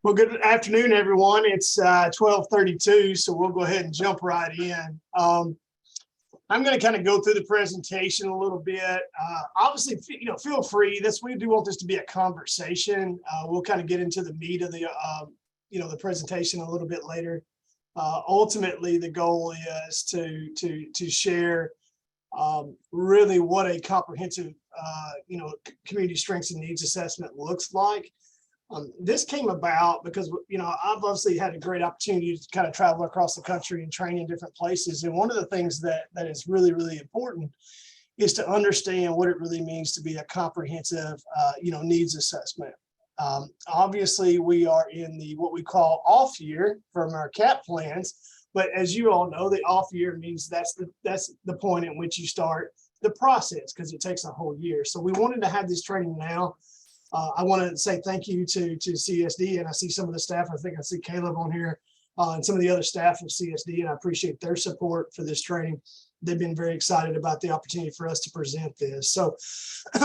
Well, good afternoon, everyone. It's 12:32, so we'll go ahead and jump right in. I'm going to kind of go through the presentation a little bit. Obviously, feel free. We do want this to be a conversation. We'll kind of get into the meat of the presentation a little bit later. Ultimately, the goal is to share really what a comprehensive, community strengths and needs assessment looks like. This came about because, I've obviously had a great opportunity to kind of travel across the country and train in different places. And one of the things that is really, really important is to understand what it really means to be a comprehensive, needs assessment. Obviously, we are in what we call off year from our CAP plans. But as you all know, the off year means that's the point at which you start the process, because it takes a whole year. So we wanted to have this training now. I want to say thank you to CSD, and I see some of the staff. I think I see Caleb on here and some of the other staff from CSD, and I appreciate their support for this training. They've been very excited about the opportunity for us to present this. So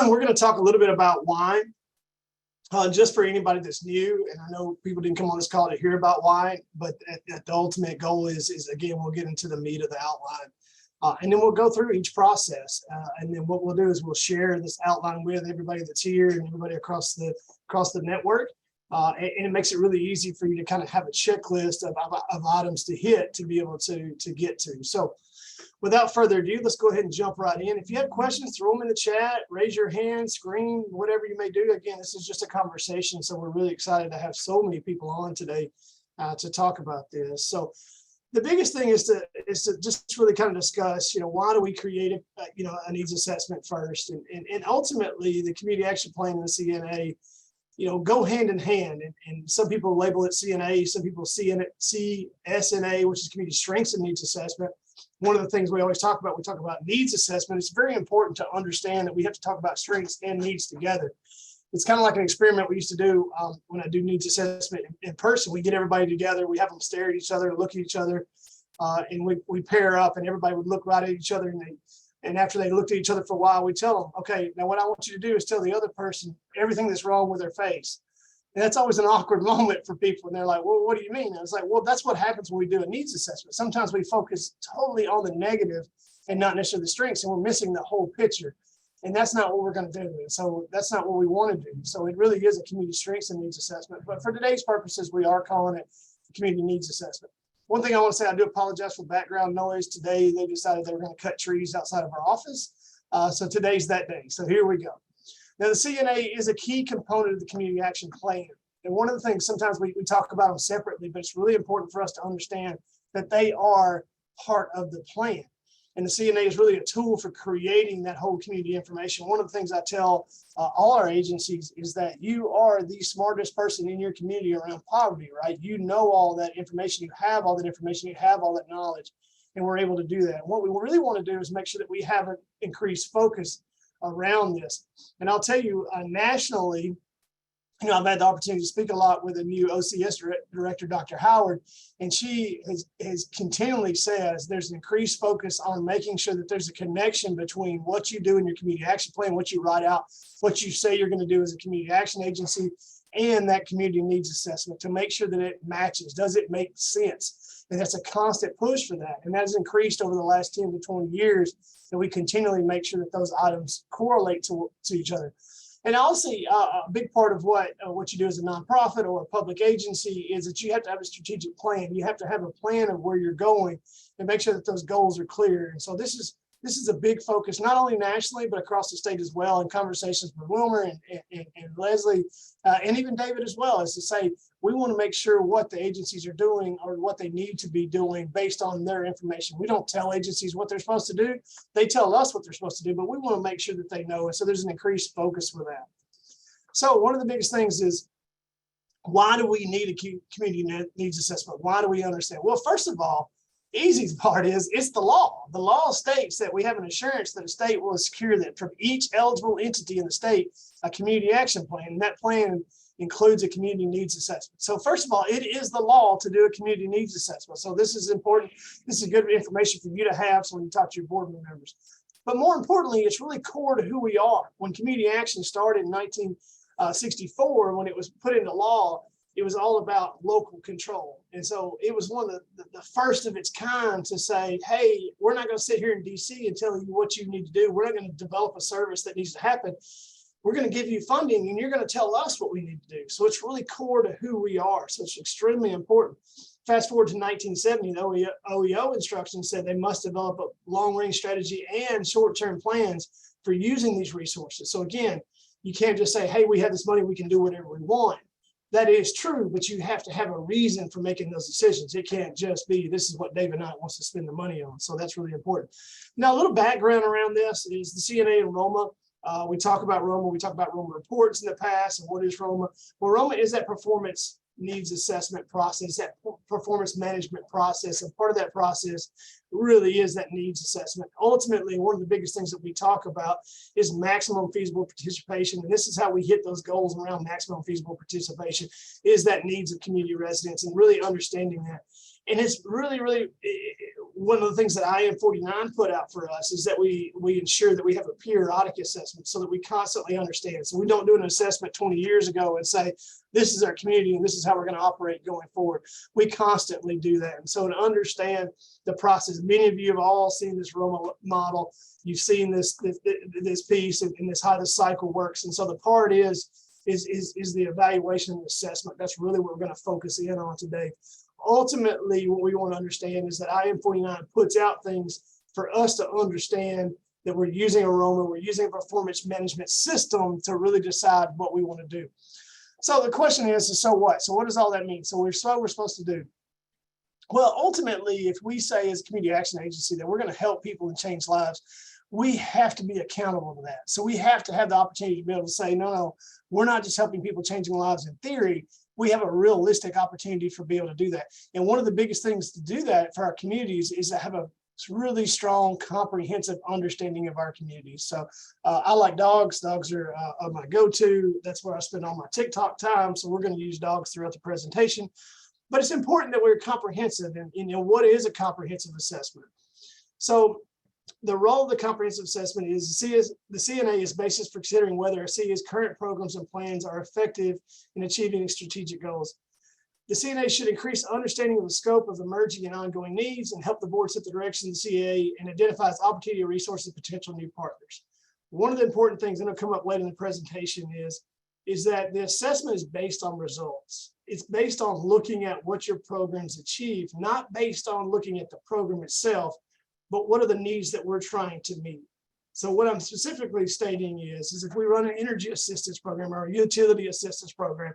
we're going to talk a little bit about wine, just for anybody that's new. And I know people didn't come on this call to hear about wine, but the ultimate goal is again, we'll get into the meat of the outline. And then we'll go through each process. And then what we'll do is we'll share this outline with everybody that's here and everybody across the network. And it makes it really easy for you to kind of have a checklist of items to hit to be able to get to. So without further ado, let's go ahead and jump right in. If you have questions, throw them in the chat, raise your hand, scream, whatever you may do. Again, this is just a conversation. So we're really excited to have so many people on today to talk about this. So the biggest thing is to just really kind of discuss, why do we create a needs assessment first, and ultimately the community action plan and the CNA, go hand in hand. And some people label it CNA, some people CSNA, which is community strengths and needs assessment. One of the things we always talk about, we talk about needs assessment. It's very important to understand that we have to talk about strengths and needs together. It's kind of like an experiment we used to do when I do needs assessment in person. We get everybody together, we have them stare at each other, look at each other, and we pair up, and everybody would look right at each other. And after they looked at each other for a while, we tell them, okay, now what I want you to do is tell the other person everything that's wrong with their face. And that's always an awkward moment for people. And they're like, well, what do you mean? And I was like, well, that's what happens when we do a needs assessment. Sometimes we focus totally on the negative and not necessarily the strengths, and we're missing the whole picture. And that's not what we're going to do. So that's not what we want to do. So it really is a community strengths and needs assessment. But for today's purposes, we are calling it community needs assessment. One thing I want to say, I do apologize for background noise. Today, they decided they were going to cut trees outside of our office. So today's that day. So here we go. Now, the CNA is a key component of the community action plan. And one of the things, sometimes we talk about them separately, but it's really important for us to understand that they are part of the plan. And the CNA is really a tool for creating that whole community information. One of the things I tell all our agencies is that you are the smartest person in your community around poverty, right? You know all that information, you have all that information, you have all that knowledge, and we're able to do that. And what we really want to do is make sure that we have an increased focus around this. And I'll tell you, nationally, I've had the opportunity to speak a lot with a new OCS director, Dr. Howard, and she has continually says there's an increased focus on making sure that there's a connection between what you do in your community action plan, what you write out, what you say you're going to do as a community action agency, and that community needs assessment to make sure that it matches. Does it make sense? And that's a constant push for that. And that has increased over the last 10 to 20 years, that we continually make sure that those items correlate to each other. And also, a big part of what you do as a nonprofit or a public agency is that you have to have a strategic plan. You have to have a plan of where you're going and make sure that those goals are clear. And so this is a big focus, not only nationally, but across the state as well, in conversations with Wilmer and Leslie, and even David as well, is to say, we want to make sure what the agencies are doing or what they need to be doing based on their information. We don't tell agencies what they're supposed to do. They tell us what they're supposed to do, but we want to make sure that they know. And so there's an increased focus for that. So one of the biggest things is, why do we need a community needs assessment? Why do we understand? Well, first of all, easy part is it's the law. The law states that we have an assurance that a state will secure that from each eligible entity in the state, a community action plan, and that plan includes a community needs assessment. So first of all, it is the law to do a community needs assessment. So this is important. This is good information for you to have so when you talk to your board members. But more importantly, it's really core to who we are. When community action started in 1964, when it was put into law, it was all about local control. And so it was one of the first of its kind to say, hey, we're not going to sit here in DC and tell you what you need to do. We're not going to develop a service that needs to happen. We're going to give you funding and you're going to tell us what we need to do. So it's really core to who we are. So it's extremely important. Fast forward to 1970, the OEO instructions said they must develop a long-range strategy and short-term plans for using these resources. So again, you can't just say, hey, we have this money, we can do whatever we want. That is true, but you have to have a reason for making those decisions. It can't just be, this is what David Knight wants to spend the money on. So that's really important. Now, a little background around this is the CNA and ROMA. We talk about ROMA, we talk about ROMA reports in the past, and what is ROMA? Well, ROMA is that performance needs assessment process, that performance management process, and part of that process really is that needs assessment. Ultimately, one of the biggest things that we talk about is maximum feasible participation, and this is how we hit those goals around maximum feasible participation, is that needs of community residents and really understanding that. And it's really, really one of the things that IM 49 put out for us is that we ensure that we have a periodic assessment so that we constantly understand. So we don't do an assessment 20 years ago and say, this is our community and this is how we're going to operate going forward. We constantly do that. And so to understand the process, many of you have all seen this Roma model. You've seen this piece and this how the cycle works. And so the part is the evaluation and assessment. That's really what we're going to focus in on today. Ultimately, what we want to understand is that IM 49 puts out things for us to understand that we're using a ROMA, we're using a performance management system to really decide what we want to do. So the question is, so what? So what does all that mean? So we're supposed to do. Well, ultimately, if we say as a community action agency that we're going to help people and change lives, we have to be accountable to that. So we have to have the opportunity to be able to say, no, we're not just helping people changing lives in theory. We have a realistic opportunity for being able to do that. And one of the biggest things to do that for our communities is to have a really strong, comprehensive understanding of our communities. So I like dogs. Dogs are my go-to. That's where I spend all my TikTok time. So we're going to use dogs throughout the presentation. But it's important that we're comprehensive. And what is a comprehensive assessment? So the role of the comprehensive assessment is the CNA is basis for considering whether a CA's current programs and plans are effective in achieving strategic goals. The CNA should increase understanding of the scope of emerging and ongoing needs and help the board set the direction of the CA and identifies opportunity, resources, and potential new partners. One of the important things that'll come up later in the presentation is that the assessment is based on results. It's based on looking at what your programs achieve, not based on looking at the program itself, but what are the needs that we're trying to meet? So what I'm specifically stating is if we run an energy assistance program or a utility assistance program,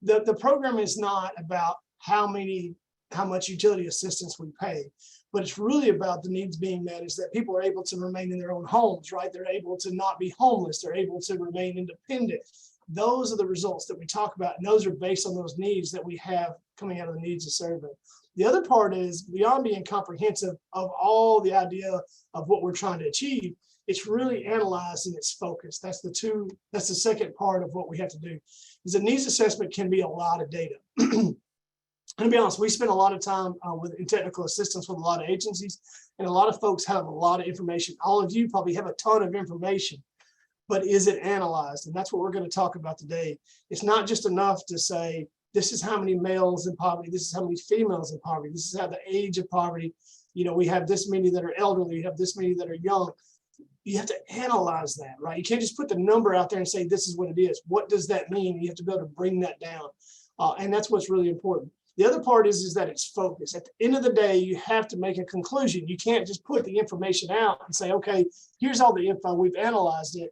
the program is not about how much utility assistance we pay, but it's really about the needs being met is that people are able to remain in their own homes, right? They're able to not be homeless. They're able to remain independent. Those are the results that we talk about, and those are based on those needs that we have coming out of the needs of survey. The other part is beyond being comprehensive of all the idea of what we're trying to achieve, it's really analyzed and it's focused. That's the second part of what we have to do. Is a needs assessment can be a lot of data. And to be honest, we spend a lot of time in technical assistance with a lot of agencies, and a lot of folks have a lot of information. All of you probably have a ton of information, but is it analyzed? And that's what we're going to talk about today. It's not just enough to say, this is how many males in poverty, this is how many females in poverty, this is how the age of poverty, we have this many that are elderly, we have this many that are young. You have to analyze that, right? You can't just put the number out there and say, this is what it is. What does that mean? You have to be able to bring that down. And that's what's really important. The other part is that it's focused. At the end of the day, you have to make a conclusion. You can't just put the information out and say, okay, here's all the info, we've analyzed it,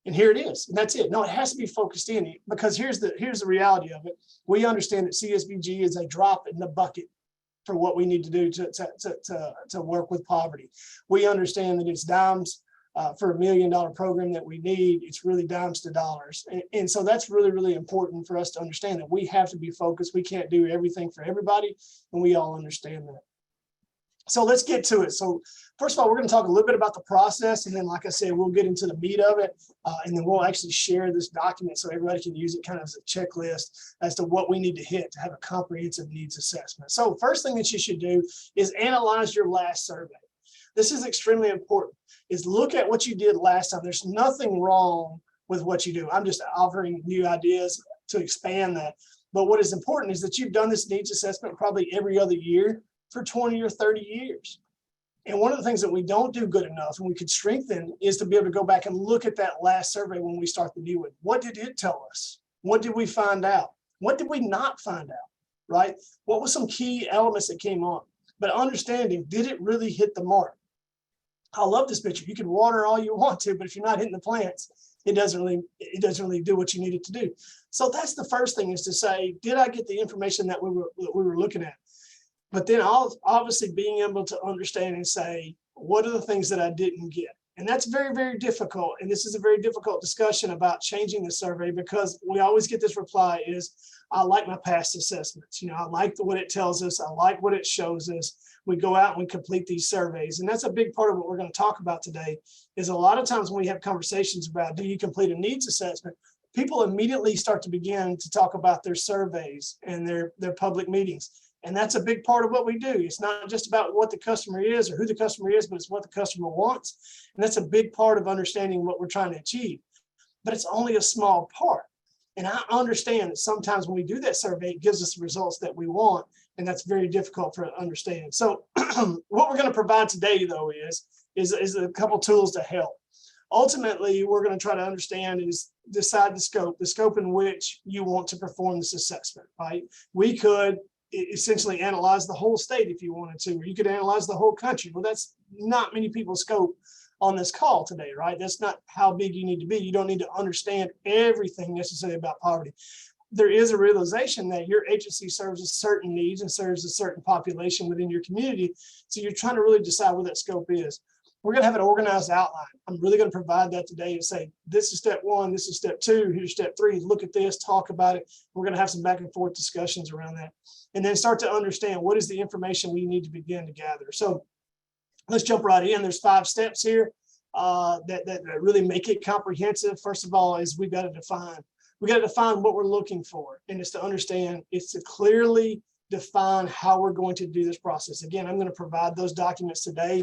and here it is, and that's it. No, it has to be focused in, because here's the reality of it. We understand that CSBG is a drop in the bucket for what we need to do to work with poverty. We understand that it's dimes for $1 million program that we need. It's really dimes to dollars. And so that's really, really important for us to understand that we have to be focused. We can't do everything for everybody, and we all understand that. So let's get to it. So first of all, we're going to talk a little bit about the process, and then, like I said, we'll get into the meat of it, and then we'll actually share this document so everybody can use it kind of as a checklist as to what we need to hit to have a comprehensive needs assessment. So first thing that you should do is analyze your last survey. This is extremely important, is look at what you did last time. There's nothing wrong with what you do. I'm just offering new ideas to expand that. But what is important is that you've done this needs assessment probably every other year for 20 or 30 years. And one of the things that we don't do good enough and we could strengthen is to be able to go back and look at that last survey when we start the new one. What did it tell us? What did we find out? What did we not find out, right? What were some key elements that came on? But understanding, did it really hit the mark? I love this picture. You can water all you want to, but if you're not hitting the plants, it doesn't really do what you need it to do. So that's the first thing, is to say, did I get the information that we were looking at? But then obviously being able to understand and say, what are the things that I didn't get? And that's very, very difficult. And this is a very difficult discussion about changing the survey, because we always get this reply is, I like my past assessments. I like what it tells us. I like what it shows us. We go out and we complete these surveys. And that's a big part of what we're going to talk about today, is a lot of times when we have conversations about, do you complete a needs assessment? People immediately start to begin to talk about their surveys and their public meetings. And that's a big part of what we do. It's not just about what the customer is or who the customer is, but it's what the customer wants. And that's a big part of understanding what we're trying to achieve. But it's only a small part. And I understand that sometimes when we do that survey, it gives us the results that we want. And that's very difficult for understanding. So what we're going to provide today, though, is a couple tools to help. Ultimately, we're going to try to understand is decide the scope in which you want to perform this assessment, right? We could essentially analyze the whole state if you wanted to, or you could analyze the whole country. Well, that's not many people's scope on this call today, right? That's not how big you need to be. You don't need to understand everything necessarily about poverty. There is a realization that your agency serves a certain needs and serves a certain population within your community. So you're trying to really decide where that scope is. We're going to have an organized outline. I'm really going to provide that today and say, this is step one, this is step two, here's step three, look at this, talk about it. We're going to have some back and forth discussions around that. And then start to understand what is the information we need to begin to gather. So let's jump right in. There's 5 steps here that really make it comprehensive. First of all, is we got to define what we're looking for. And it's to understand, it's to clearly define how we're going to do this process. Again, I'm going to provide those documents today.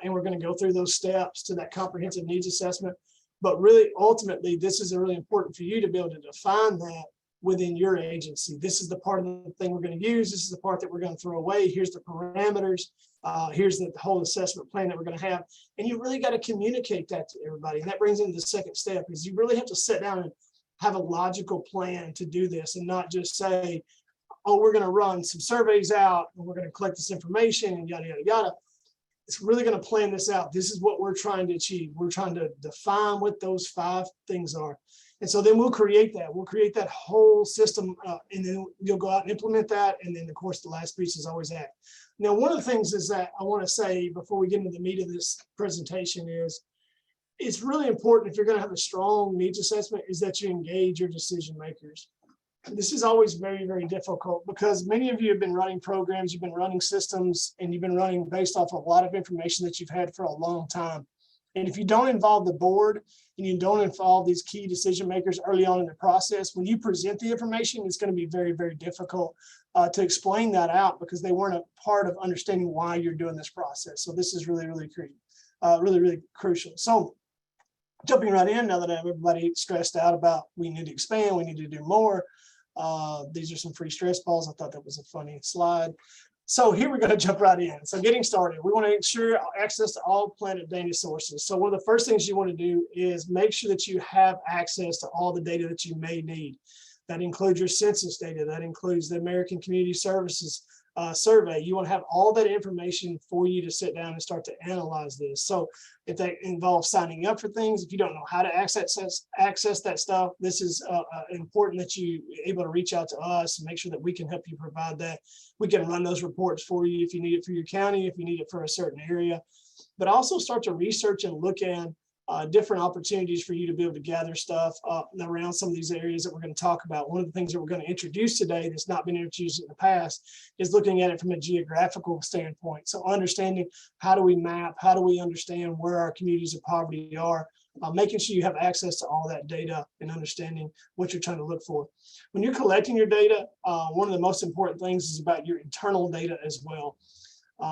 And we're going to go through those steps to that comprehensive needs assessment. But really, ultimately, this is really important for you to be able to define that within your agency. This is the part of the thing we're going to use. This is the part that we're going to throw away. Here's the parameters. Here's the whole assessment plan that we're going to have. And you really got to communicate that to everybody. And that brings into the second step, is you really have to sit down and have a logical plan to do this, and not just say, oh, we're going to run some surveys out and we're going to collect this information and yada, yada, yada. It's really going to plan this out. This is what we're trying to achieve. We're trying to define what those 5 things are. And so then we'll create that. We'll create that whole system, and then you'll go out and implement that. And then, of course, the last piece is always act. Now, one of the things is that I want to say before we get into the meat of this presentation is, it's really important, if you're going to have a strong needs assessment, is that you engage your decision makers. This is always very, very difficult, because many of you have been running programs, you've been running systems, and you've been running based off of a lot of information that you've had for a long time. And if you don't involve the board and you don't involve these key decision makers early on in the process, when you present the information, it's going to be very, very difficult to explain that out, because they weren't a part of understanding why you're doing this process. So this is really, really crucial. So jumping right in, now that everybody stressed out about we need to expand, we need to do more. These are some free stress balls. I thought that was a funny slide. So here we're going to jump right in. So getting started, we want to ensure access to all planet data sources. So one of the first things you want to do is make sure that you have access to all the data that you may need. That includes your census data. That includes the American Community Services survey. You want to have all that information for you to sit down and start to analyze this. So if that involves signing up for things, if you don't know how to access that stuff, this is important that you are able to reach out to us and make sure that we can help you provide that. We can run those reports for you if you need it for your county, if you need it for a certain area, but also start to research and look at different opportunities for you to be able to gather stuff around some of these areas that we're going to talk about. One of the things that we're going to introduce today that's not been introduced in the past is looking at it from a geographical standpoint. So understanding, how do we map, how do we understand where our communities of poverty are, making sure you have access to all that data and understanding what you're trying to look for. When you're collecting your data, one of the most important things is about your internal data as well.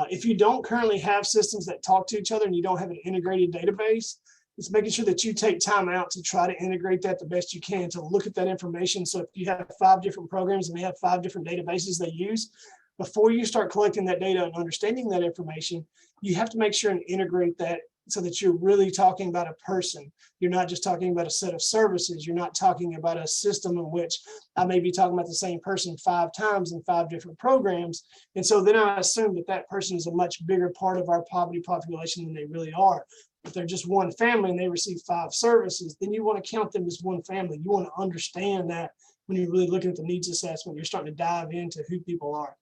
If you don't currently have systems that talk to each other and you don't have an integrated database, It's making sure that you take time out to try to integrate that the best you can, to look at that information. So if you have 5 different programs and they have 5 different databases they use, before you start collecting that data and understanding that information, you have to make sure and integrate that so that you're really talking about a person. You're not just talking about a set of services. You're not talking about a system in which I may be talking about the same person 5 times in 5 different programs. And so then I assume that that person is a much bigger part of our poverty population than they really are. If they're just one family and they receive 5 services, then you want to count them as one family. You want to understand that when you're really looking at the needs assessment, you're starting to dive into who people are.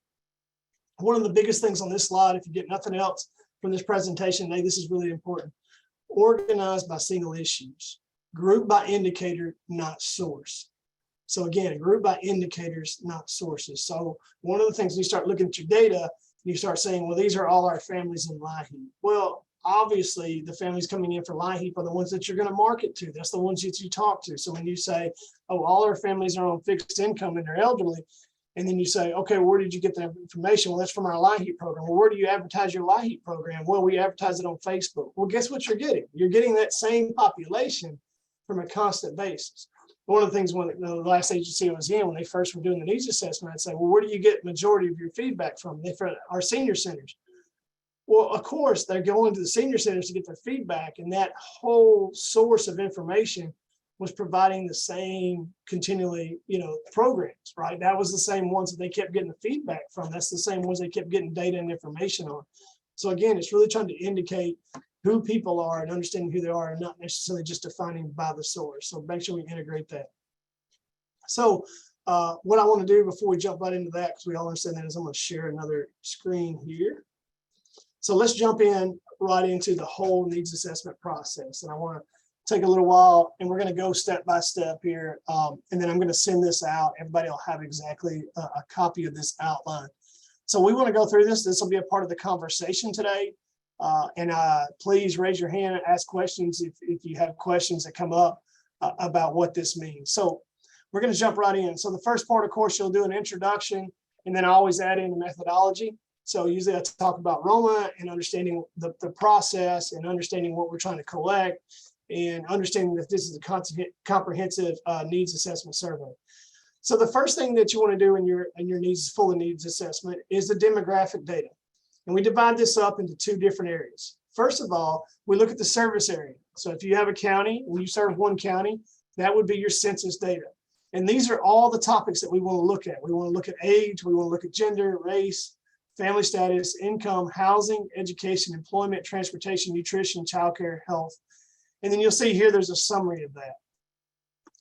One of the biggest things on this slide, if you get nothing else from this presentation today, this is really important. Organized by single issues, group by indicator, not source. So again, group by indicators, not sources. So one of the things, when you start looking at your data, you start saying, well, these are all our families in LIHEAP. Well, obviously the families coming in for LIHEAP are the ones that you're going to market to. That's the ones that you talk to. So when you say, oh, all our families are on fixed income and they're elderly, and then you say, okay, where did you get that information? Well, that's from our LIHEAP program. Well, where do you advertise your LIHEAP program? Well, we advertise it on Facebook. Well, guess what you're getting? You're getting that same population from a constant basis. One of the things when the last agency I was in, when they first were doing the needs assessment, I'd say, well, where do you get majority of your feedback from? They for our senior centers. Well, of course, they're going to the senior centers to get their feedback, and that whole source of information was providing the same continually, programs, right? That was the same ones that they kept getting the feedback from. That's the same ones they kept getting data and information on. So again, it's really trying to indicate who people are and understanding who they are, and not necessarily just defining by the source. So make sure we integrate that. So what I want to do before we jump right into that, because we all understand that, is I'm going to share another screen here. So let's jump in right into the whole needs assessment process. And I want to take a little while, and we're going to go step by step here. And then I'm going to send this out. Everybody will have exactly a copy of this outline. So we want to go through this. This will be a part of the conversation today. And please raise your hand and ask questions if you have questions that come up about what this means. So we're going to jump right in. So the first part, of course, you'll do an introduction, and then I always add in the methodology. So usually I talk about Roma and understanding the process and understanding what we're trying to collect, and understanding that this is a comprehensive needs assessment survey. So the first thing that you want to do in your needs full of needs assessment is the demographic data. And we divide this up into 2 different areas. First of all, we look at the service area. So if you have a county, when you serve one county, that would be your census data. And these are all the topics that we want to look at. We want to look at age, we want to look at gender, race, family status, income, housing, education, employment, transportation, nutrition, childcare, health. And then you'll see here, there's a summary of that.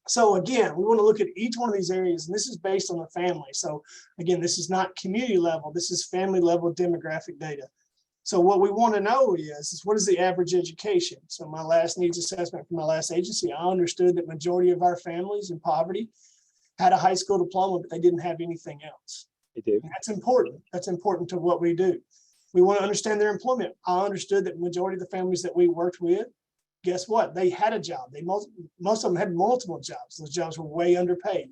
So again, we want to look at each one of these areas, and this is based on the family. So again, this is not community level, this is family level demographic data. So what we want to know is what is the average education? So my last needs assessment from my last agency, I understood that majority of our families in poverty had a high school diploma, but they didn't have anything else. They do. And that's important. That's important to what we do. We want to understand their employment. I understood that the majority of the families that we worked with, guess what? They had a job. Most of them had multiple jobs. Those jobs were way underpaid.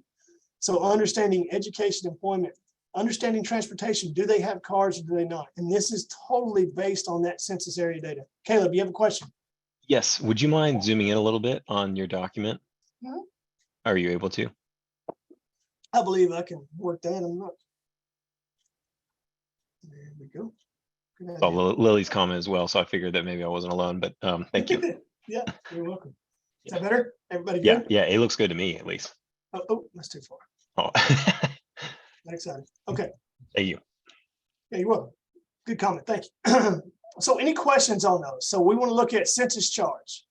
So understanding education, employment, understanding transportation. Do they have cars or do they not? And this is totally based on that census area data. Caleb, you have a question? Yes. Would you mind zooming in a little bit on your document? Mm-hmm. Are you able to? I believe I can work that. I'm not. There we go. Oh, Lily's comment as well. So I figured that maybe I wasn't alone, but thank you. Yeah, you're welcome. Is that better? Everybody good? good? Yeah, it looks good to me, at least. Oh, that's too far. Oh. Next side. Okay. Thank you. Yeah, you're welcome. Good comment. Thank you. So any questions on those? So we want to look at census charge.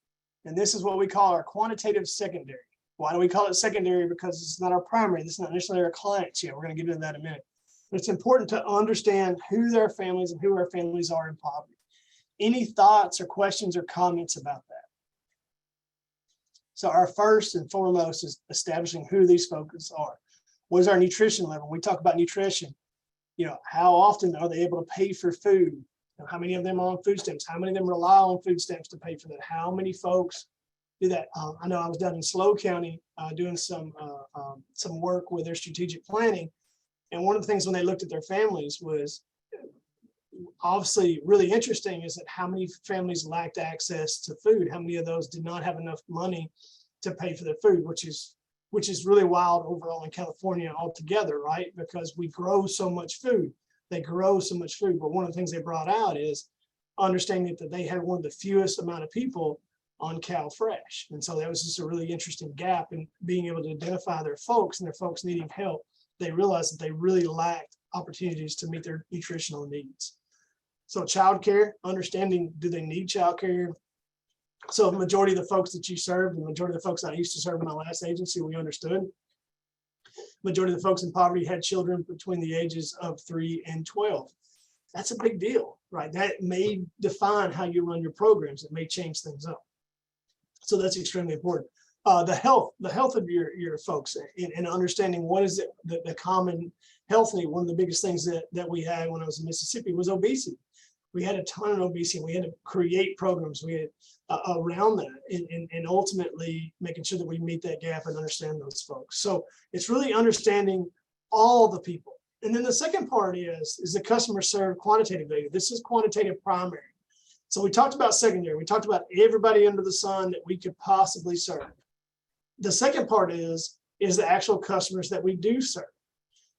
And this is what we call our quantitative secondary. Why do we call it secondary? Because it's not our primary. This is not necessarily our clients yet. We're going to get into that in a minute. But it's important to understand who their families and who our families are in poverty. Any thoughts or questions or comments about that? So our first and foremost is establishing who these folks are. What is our nutrition level? We talk about nutrition. How often are they able to pay for food? How many of them are on food stamps? How many of them rely on food stamps to pay for that? How many folks do that? I know I was down in Slow County doing some work with their strategic planning. And one of the things when they looked at their families was, obviously really interesting is that how many families lacked access to food, how many of those did not have enough money to pay for their food, which is really wild overall in California altogether, right? Because we grow so much food. They grow so much food. But one of the things they brought out is understanding that they had one of the fewest amount of people on CalFresh. And so that was just a really interesting gap in being able to identify their folks and their folks needing help. They realized that they really lacked opportunities to meet their nutritional needs. So childcare, understanding, do they need childcare? So the majority of the folks that you served, the majority of the folks I used to serve in my last agency, we understood. Majority of the folks in poverty had children between the ages of 3 and 12. That's a big deal, right? That may define how you run your programs. It may change things up. So that's extremely important. The health of your folks and understanding what is it, the common health need. One of the biggest things that we had when I was in Mississippi was obesity. We had a ton of obesity. We had to create programs. We had around that and ultimately making sure that we meet that gap and understand those folks. So it's really understanding all the people. And then the second part is the customer served quantitative data. This is quantitative primary. So we talked about secondary. We talked about everybody under the sun that we could possibly serve. The second part is the actual customers that we do serve.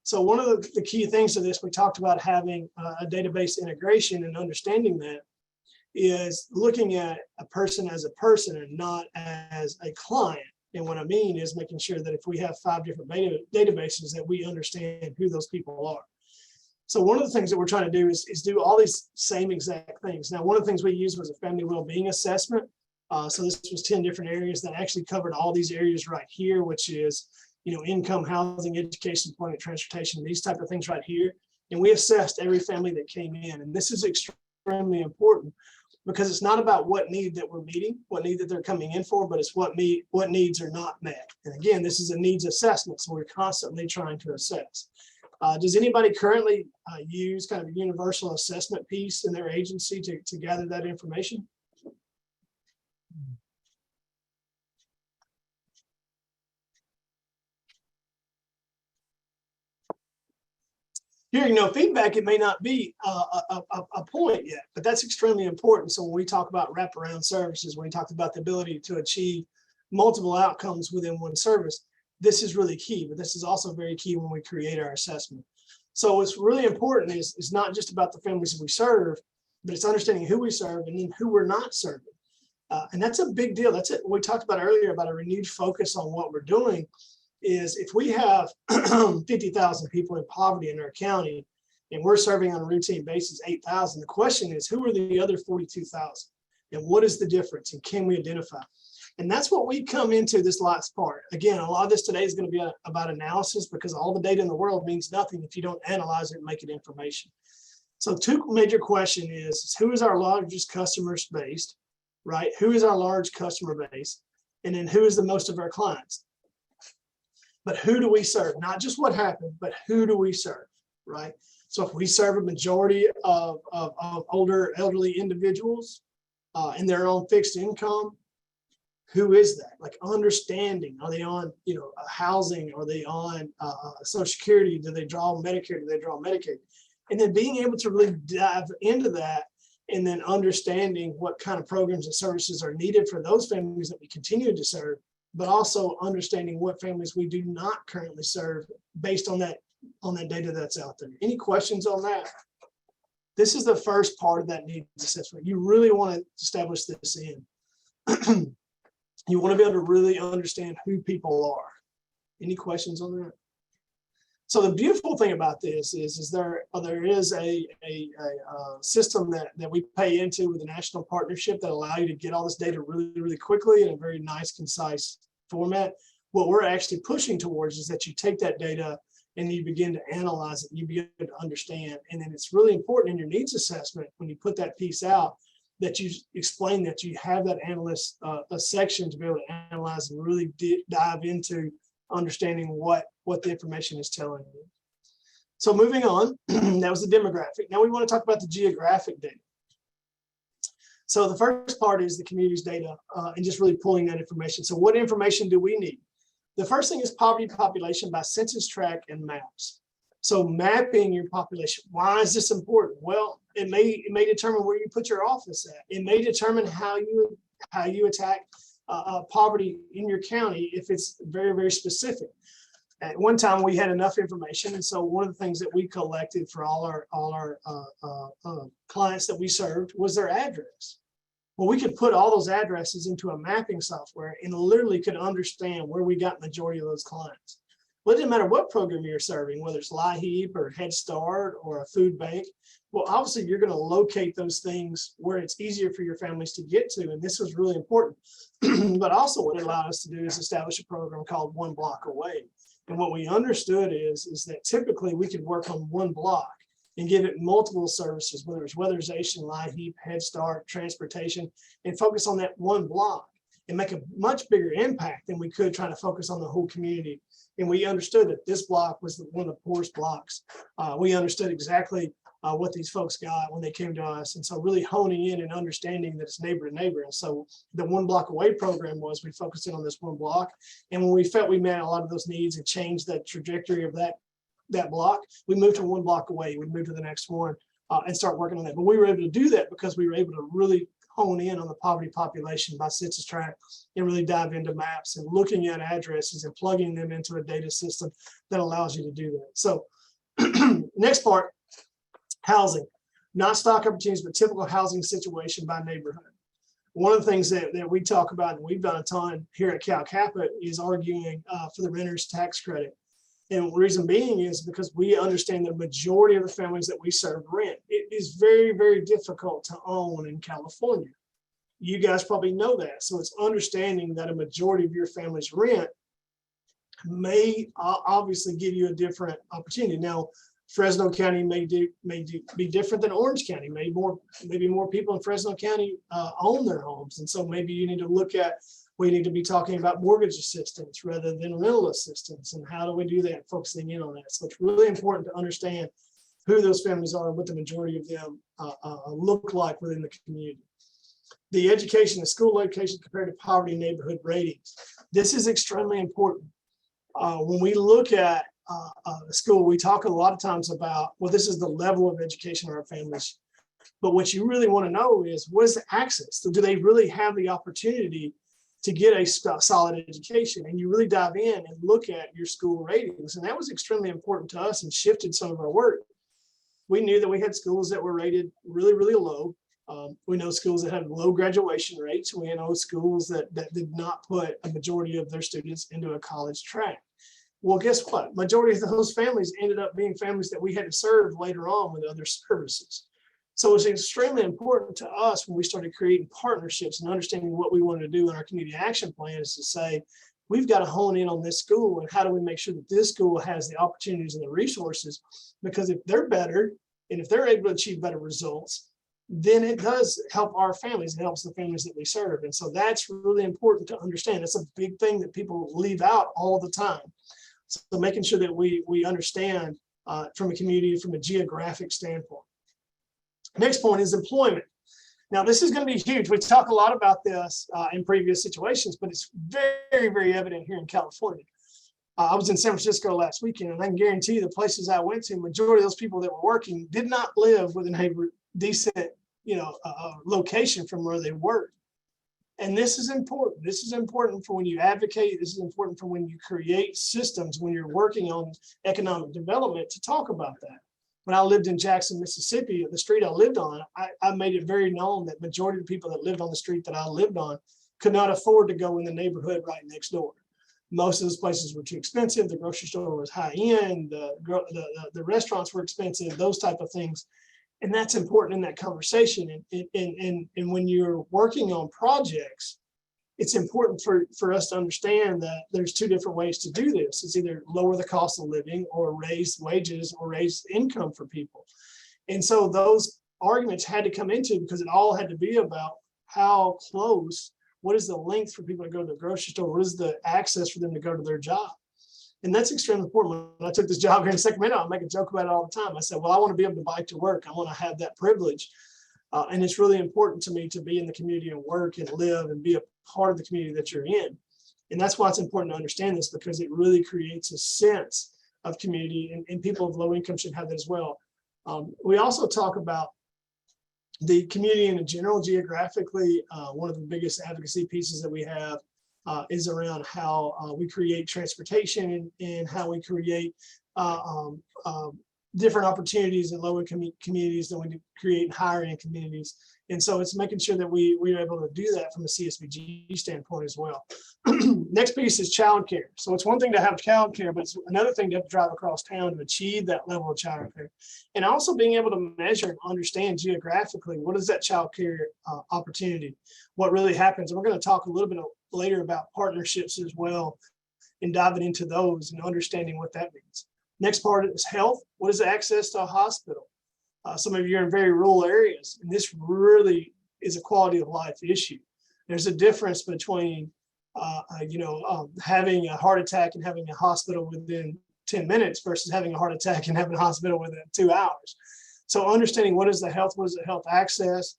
So one of the key things to this, we talked about having a database integration and understanding that is looking at a person as a person and not as a client. And what I mean is making sure that if we have 5 different databases that we understand who those people are. So one of the things that we're trying to do is do all these same exact things. Now, one of the things we used was a family well-being assessment. So this was 10 different areas that actually covered all these areas right here, which is, income, housing, education, employment, transportation, these type of things right here. And we assessed every family that came in. And this is extremely important because it's not about what need that we're meeting, what need that they're coming in for, but it's what needs are not met. And again, this is a needs assessment. So we're constantly trying to assess. Does anybody currently use kind of a universal assessment piece in their agency to gather that information? Hearing no feedback, it may not be a point yet, but that's extremely important. So when we talk about wraparound services, when we talk about the ability to achieve multiple outcomes within one service, this is really key, but this is also very key when we create our assessment. So what's really important is not just about the families that we serve, but it's understanding who we serve and then who we're not serving. And that's a big deal. That's it. We talked about earlier about a renewed focus on what we're doing is if we have 50,000 people in poverty in our county and we're serving on a routine basis 8,000, the question is who are the other 42,000 and what is the difference and can we identify? And that's what we come into this last part. Again, a lot of this today is going to be about analysis because all the data in the world means nothing if you don't analyze it and make it information. So 2 major questions is who is our largest customer base, right? Who is our large customer base? And then who is the most of our clients? But who do we serve? Not just what happened, but who do we serve, right? So if we serve a majority of older elderly individuals and they're on fixed income, who is that? Like understanding, are they on, housing? Are they on Social Security? Do they draw Medicare? Do they draw Medicaid? And then being able to really dive into that and then understanding what kind of programs and services are needed for those families that we continue to serve, but also understanding what families we do not currently serve based on that data that's out there. Any questions on that? This is the first part of that needs assessment. You really want to establish this in. You want to be able to really understand who people are. Any questions on that? So the beautiful thing about this is there is a system that we pay into with a national partnership that allow you to get all this data really, really quickly in a very nice, concise format. What we're actually pushing towards is that you take that data and you begin to analyze it, you begin to understand. And then it's really important in your needs assessment when you put that piece out that you explain that you have that analyst a section to be able to analyze and really dive into understanding what the information is telling you. So moving on, that was the demographic. Now we want to talk about the geographic data. So the first part is the community's data and just really pulling that information. So what information do we need? The first thing is poverty population by census tract and maps. So mapping your population, why is this important? Well, it may determine where you put your office at. It may determine how you attack poverty in your county if it's very, very specific. At one time, we had enough information, and so one of the things that we collected for all our clients that we served was their address. Well, we could put all those addresses into a mapping software and literally could understand where we got majority of those clients. Well, it didn't matter what program you're serving, whether it's LIHEAP or Head Start or a food bank. Well, obviously, you're going to locate those things where it's easier for your families to get to. And this was really important. But also what it allowed us to do is establish a program called One Block Away. And what we understood is that typically we could work on one block and give it multiple services, whether it's weatherization, LIHEAP, Head Start, transportation, and focus on that one block and make a much bigger impact than we could trying to focus on the whole community. And we understood that this block was one of the poorest blocks. We understood exactly what these folks got when they came to us. And so really honing in and understanding that it's neighbor to neighbor. And so the One Block Away program was, we focused in on this one block. And when we felt we met a lot of those needs and changed the trajectory of that block, we moved to one block away. We moved to the next one and start working on that. But we were able to do that because we were able to really hone in on the poverty population by census tract and really dive into maps and looking at addresses and plugging them into a data system that allows you to do that. So next part, housing, not stock opportunities, but typical housing situation by neighborhood. One of the things that we talk about, and we've done a ton here at Cal Caput, is arguing for the renter's tax credit. And the reason being is because we understand the majority of the families that we serve rent. It is very, very difficult to own in California. You guys probably know that. So it's understanding that a majority of your family's rent may obviously give you a different opportunity. Now, Fresno County may be different than Orange County. Maybe more people in Fresno County own their homes. And so maybe you need to look at, we need to be talking about mortgage assistance rather than rental assistance. And how do we do that? Focusing in on that. So it's really important to understand who those families are and what the majority of them look like within the community. The education and school location compared to poverty neighborhood ratings. This is extremely important. When we look at the school, we talk a lot of times about, well, this is the level of education of our families. But what you really want to know is, what is the access? So do they really have the opportunity to get a solid education? And you really dive in and look at your school ratings. And that was extremely important to us and shifted some of our work. We knew that we had schools that were rated really, really low. We know schools that have low graduation rates. We know schools that did not put a majority of their students into a college track. Well, guess what? Majority of those families ended up being families that we had to serve later on with other services. So it's extremely important to us when we started creating partnerships and understanding what we wanted to do in our community action plan is to say, we've got to hone in on this school and how do we make sure that this school has the opportunities and the resources, because if they're better and if they're able to achieve better results, then it does help our families. It helps the families that we serve. And so that's really important to understand. It's a big thing that people leave out all the time. So making sure that we understand from a community, from a geographic standpoint. Next point is employment. Now, this is going to be huge. We talk a lot about this in previous situations, but it's very, very evident here in California. I was in San Francisco last weekend, and I can guarantee you the places I went to, majority of those people that were working did not live within a decent, location from where they worked. And this is important. This is important for when you advocate. This is important for when you create systems, when you're working on economic development, to talk about that. When I lived in Jackson, Mississippi, the street I lived on, I made it very known that majority of the people that lived on the street that I lived on could not afford to go in the neighborhood right next door. Most of those places were too expensive. The grocery store was high end. The restaurants were expensive, those type of things. And that's important in that conversation. And when you're working on projects, it's important for us to understand that there's two different ways to do this. It's either lower the cost of living or raise wages or raise income for people. And so those arguments had to come into, because it all had to be about how close, what is the length for people to go to the grocery store? What is the access for them to go to their job? And that's extremely important. When I took this job here in Sacramento, I make a joke about it all the time. I said, well, I want to be able to bike to work. I want to have that privilege. And it's really important to me to be in the community and work and live and be a part of the community that you're in. And that's why it's important to understand this, because it really creates a sense of community, and people of low income should have that as well. We also talk about the community in general geographically. One of the biggest advocacy pieces that we have is around how we create transportation and how we create different opportunities in low income communities than we create in higher end communities. And so it's making sure that we're able to do that from a CSBG standpoint as well. Next piece is childcare. So it's one thing to have childcare, but it's another thing to have to drive across town to achieve that level of childcare. And also being able to measure and understand geographically, what is that childcare opportunity? What really happens? And we're going to talk a little bit later about partnerships as well and diving into those and understanding what that means. Next part is health. What is access to a hospital? Some of you are in very rural areas, and this really is a quality of life issue. There's a difference between, having a heart attack and having a hospital within 10 minutes versus having a heart attack and having a hospital within 2 hours. So understanding what is the health access,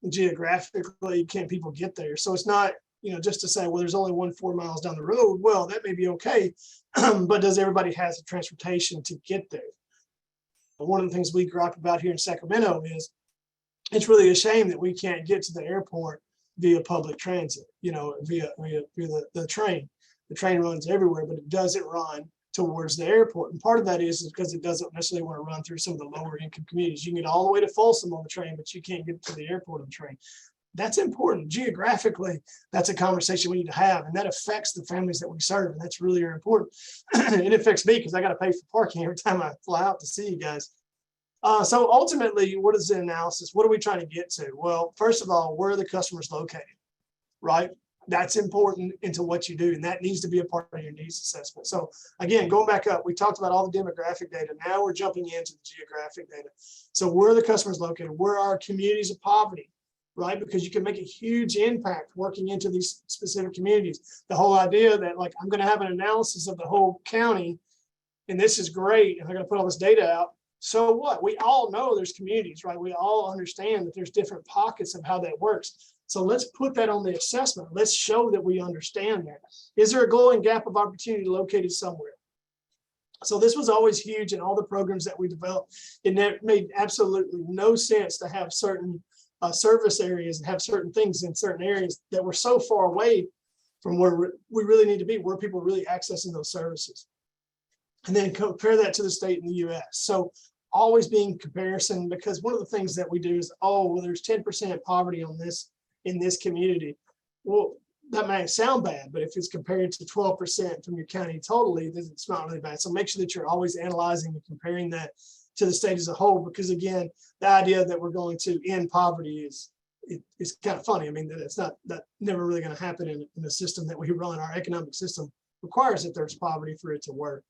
geographically, can people get there? So it's not, just to say, well, there's only 4 miles down the road. Well, that may be okay, but does everybody has the transportation to get there? One of the things we gripe about here in Sacramento is it's really a shame that we can't get to the airport via public transit, via the train. The train runs everywhere, but it doesn't run towards the airport. And part of that is because it doesn't necessarily want to run through some of the lower income communities. You can get all the way to Folsom on the train, but you can't get to the airport on the train. That's important. Geographically, that's a conversation we need to have, and that affects the families that we serve, and that's really important. It affects me because I got to pay for parking every time I fly out to see you guys. So ultimately, what is the analysis? What are we trying to get to? Well, first of all, where are the customers located, right? That's important into what you do, and that needs to be a part of your needs assessment. So again, going back up, we talked about all the demographic data. Now we're jumping into the geographic data. So where are the customers located? Where are communities of poverty? Right? Because you can make a huge impact working into these specific communities. The whole idea that I'm going to have an analysis of the whole county, and this is great, and I'm going to put all this data out. So what? We all know there's communities, right? We all understand that there's different pockets of how that works. So let's put that on the assessment. Let's show that we understand that. Is there a glowing gap of opportunity located somewhere? So this was always huge in all the programs that we developed. It made absolutely no sense to have certain service areas and have certain things in certain areas that were so far away from where we really need to be, where people are really accessing those services. And then compare that to the state and the US. So always being comparison, because one of the things that we do is, there's 10% poverty in this community. Well, that might sound bad, but if it's compared to 12% from your county totally, then it's not really bad. So make sure that you're always analyzing and comparing that to the state as a whole, because again, the idea that we're going to end poverty is kind of funny. I mean, that never really going to happen in the system that we run. Our economic system requires that there's poverty for it to work.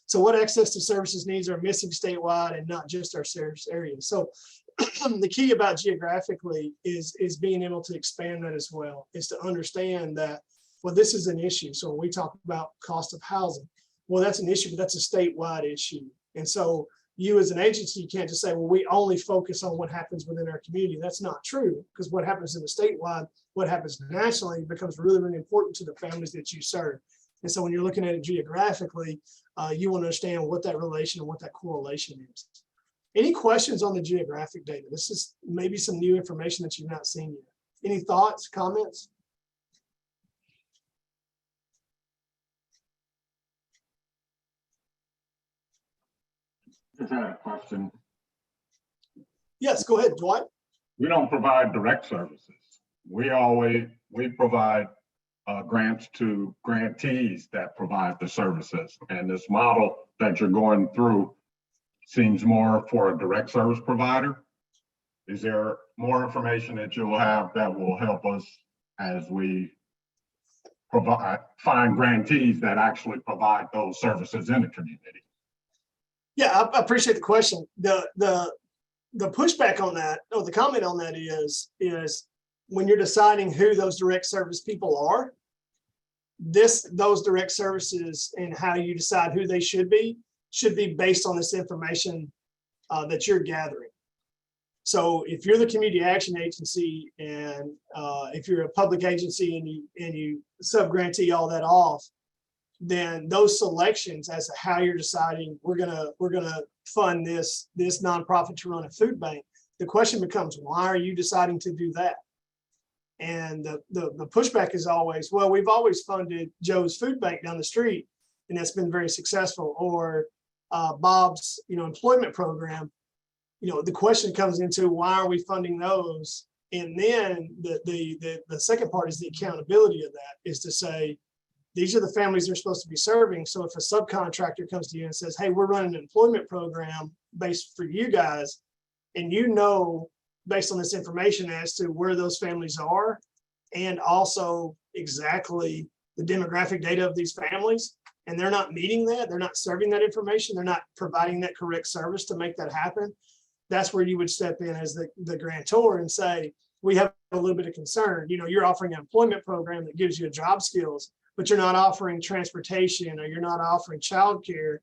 So what access to services needs are missing statewide and not just our service areas. So the key about geographically is being able to expand that as well, is to understand that, well, this is an issue. So when we talk about cost of housing, well, that's an issue, but that's a statewide issue. And so you as an agency, you can't just say, well, we only focus on what happens within our community. That's not true, because what happens in the statewide, what happens nationally becomes really, really important to the families that you serve. And so when you're looking at it geographically, you want to understand what that relation and what that correlation is. Any questions on the geographic data? This is maybe some new information that you've not seen yet. Any thoughts, comments? Just had a question. Yes, go ahead, Dwight. We don't provide direct services. We provide grants to grantees that provide the services. And this model that you're going through seems more for a direct service provider. Is there more information that you'll have that will help us as we find grantees that actually provide those services in the community? Yeah, I appreciate the question. The pushback on that, or the comment on that is when you're deciding who those direct service people are, those direct services and how you decide who they should be based on this information that you're gathering. So if you're the community action agency and if you're a public agency and you sub-grantee all that off, then those selections as to how you're deciding we're gonna fund this nonprofit to run a food bank, the question becomes, why are you deciding to do that? And the pushback is always, well, we've always funded Joe's food bank down the street, and that's been very successful, or Bob's employment program. The question comes into, why are we funding those? And then the second part is the accountability of that, is to say, these are the families they're supposed to be serving. So if a subcontractor comes to you and says, hey, we're running an employment program based for you guys, and based on this information as to where those families are, and also exactly the demographic data of these families, and they're not meeting that, they're not serving that information, they're not providing that correct service to make that happen, that's where you would step in as the grantor and say, we have a little bit of concern. You're offering an employment program that gives you job skills, but you're not offering transportation, or you're not offering childcare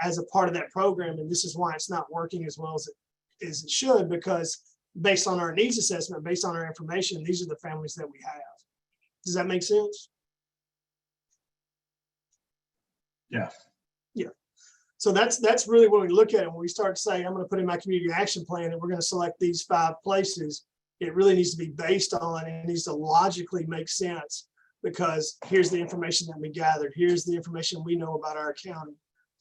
as a part of that program. And this is why it's not working as well as it should, because based on our needs assessment, based on our information, these are the families that we have. Does that make sense? Yes. Yeah. So that's really what we look at when we start saying, I'm going to put in my community action plan and we're going to select these 5 places. It really needs to be based on, and it needs to logically make sense, because here's the information that we gathered. Here's the information we know about our county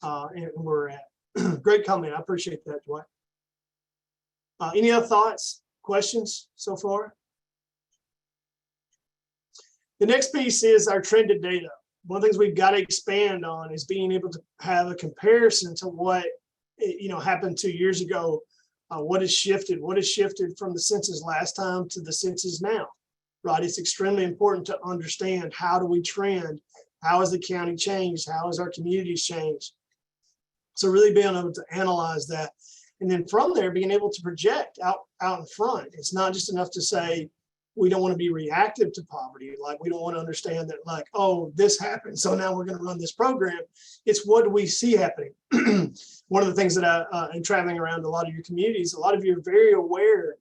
and where we're at. Great comment. I appreciate that, Dwight. Any other thoughts, questions so far? The next piece is our trended data. One of the things we've got to expand on is being able to have a comparison to what happened 2 years ago. What has shifted? What has shifted from the census last time to the census now? Right? It's extremely important to understand, how do we trend? How has the county changed? How has our communities changed? So really being able to analyze that. And then from there, being able to project out in front. It's not just enough to say, we don't want to be reactive to poverty. Like, we don't want to understand that, like, oh, this happened, so now we're going to run this program. It's, what do we see happening? One of the things that I'm traveling around a lot of your communities, a lot of you are very aware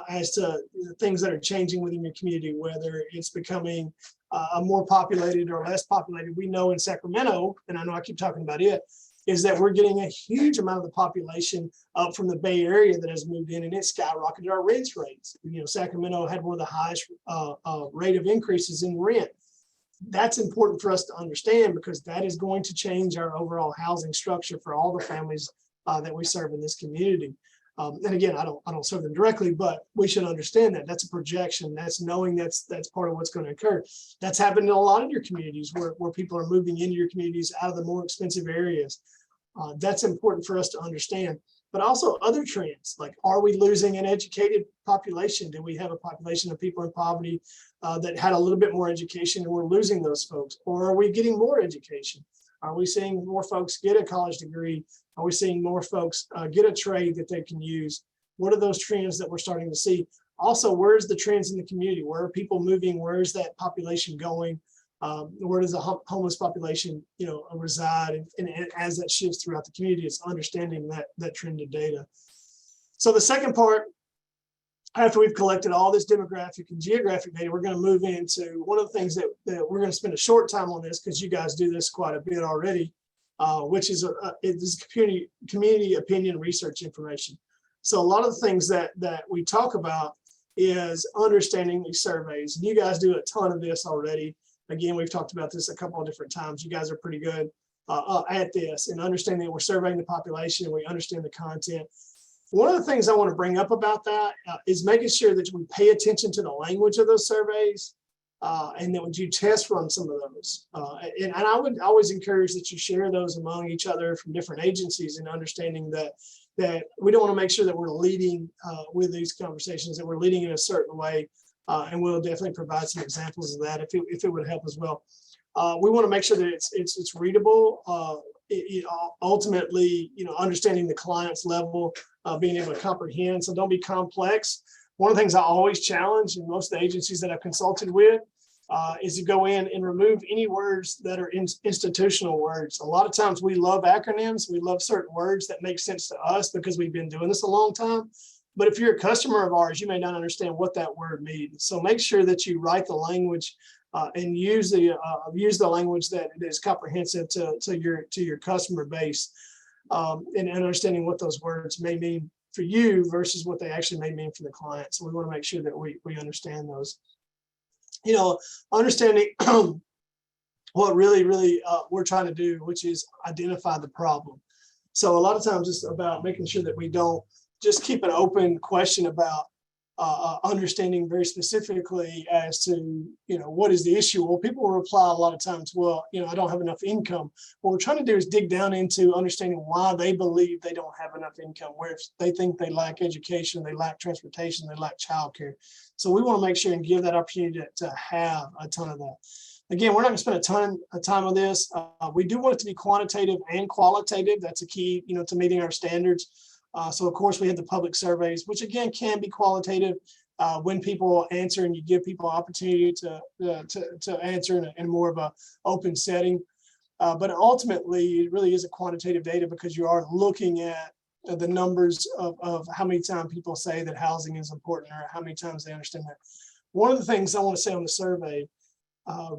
as to the things that are changing within your community, whether it's becoming a more populated or less populated. We know in Sacramento, and I know I keep talking about it, is that we're getting a huge amount of the population up from the Bay Area that has moved in, and it skyrocketed our rates. Sacramento had one of the highest rate of increases in rent. That's important for us to understand, because that is going to change our overall housing structure for all the families that we serve in this community. And again, I don't serve them directly, but we should understand that that's a projection. That's knowing that's part of what's going to occur. That's happened in a lot of your communities where people are moving into your communities out of the more expensive areas. That's important for us to understand. But also other trends, like, are we losing an educated population? Do we have a population of people in poverty that had a little bit more education, and we're losing those folks? Or are we getting more education? Are we seeing more folks get a college degree? Are we seeing more folks get a trade that they can use? What are those trends that we're starting to see? Also, where's the trends in the community? Where are people moving? Where is that population going? Where does the homeless population, reside? And as that shifts throughout the community, it's understanding that trended data. So the second part, after we've collected all this demographic and geographic data, we're going to move into one of the things that we're going to spend a short time on this, because you guys do this quite a bit already, which is community opinion research information. So a lot of the things that we talk about is understanding these surveys. And you guys do a ton of this already. Again, we've talked about this a couple of different times. You guys are pretty good at this, and understanding that we're surveying the population and we understand the content. One of the things I want to bring up about that is making sure that we pay attention to the language of those surveys, and that when you test run some of those. And I would always encourage that you share those among each other from different agencies, and understanding that we don't want to make sure that we're leading with these conversations, that we're leading in a certain way. And we'll definitely provide some examples of that if it would help as well. We want to make sure that it's readable. Ultimately, understanding the client's level, being able to comprehend. So don't be complex. One of the things I always challenge in most of the agencies that I've consulted with is to go in and remove any words that are institutional words. A lot of times we love acronyms. We love certain words that make sense to us because we've been doing this a long time. But if you're a customer of ours, you may not understand what that word means. So make sure that you write the language and use the language that is comprehensive to your customer base, and understanding what those words may mean for you versus what they actually may mean for the client. So we want to make sure that we understand those. Understanding what really we're trying to do, which is identify the problem. So a lot of times it's about making sure that we don't just keep an open question about understanding very specifically as to, what is the issue? Well, people will reply a lot of times, well, I don't have enough income. What we're trying to do is dig down into understanding why they believe they don't have enough income, where if they think they lack education, they lack transportation, they lack childcare. So we want to make sure and give that opportunity to have a ton of that. Again, we're not going to spend a ton of time on this. We do want it to be quantitative and qualitative. That's a key, to meeting our standards. So of course we have the public surveys, which again can be qualitative when people answer and you give people opportunity to answer in more of a open setting. But ultimately, it really is a quantitative data because you are looking at the numbers of how many times people say that housing is important or how many times they understand that. One of the things I want to say on the survey,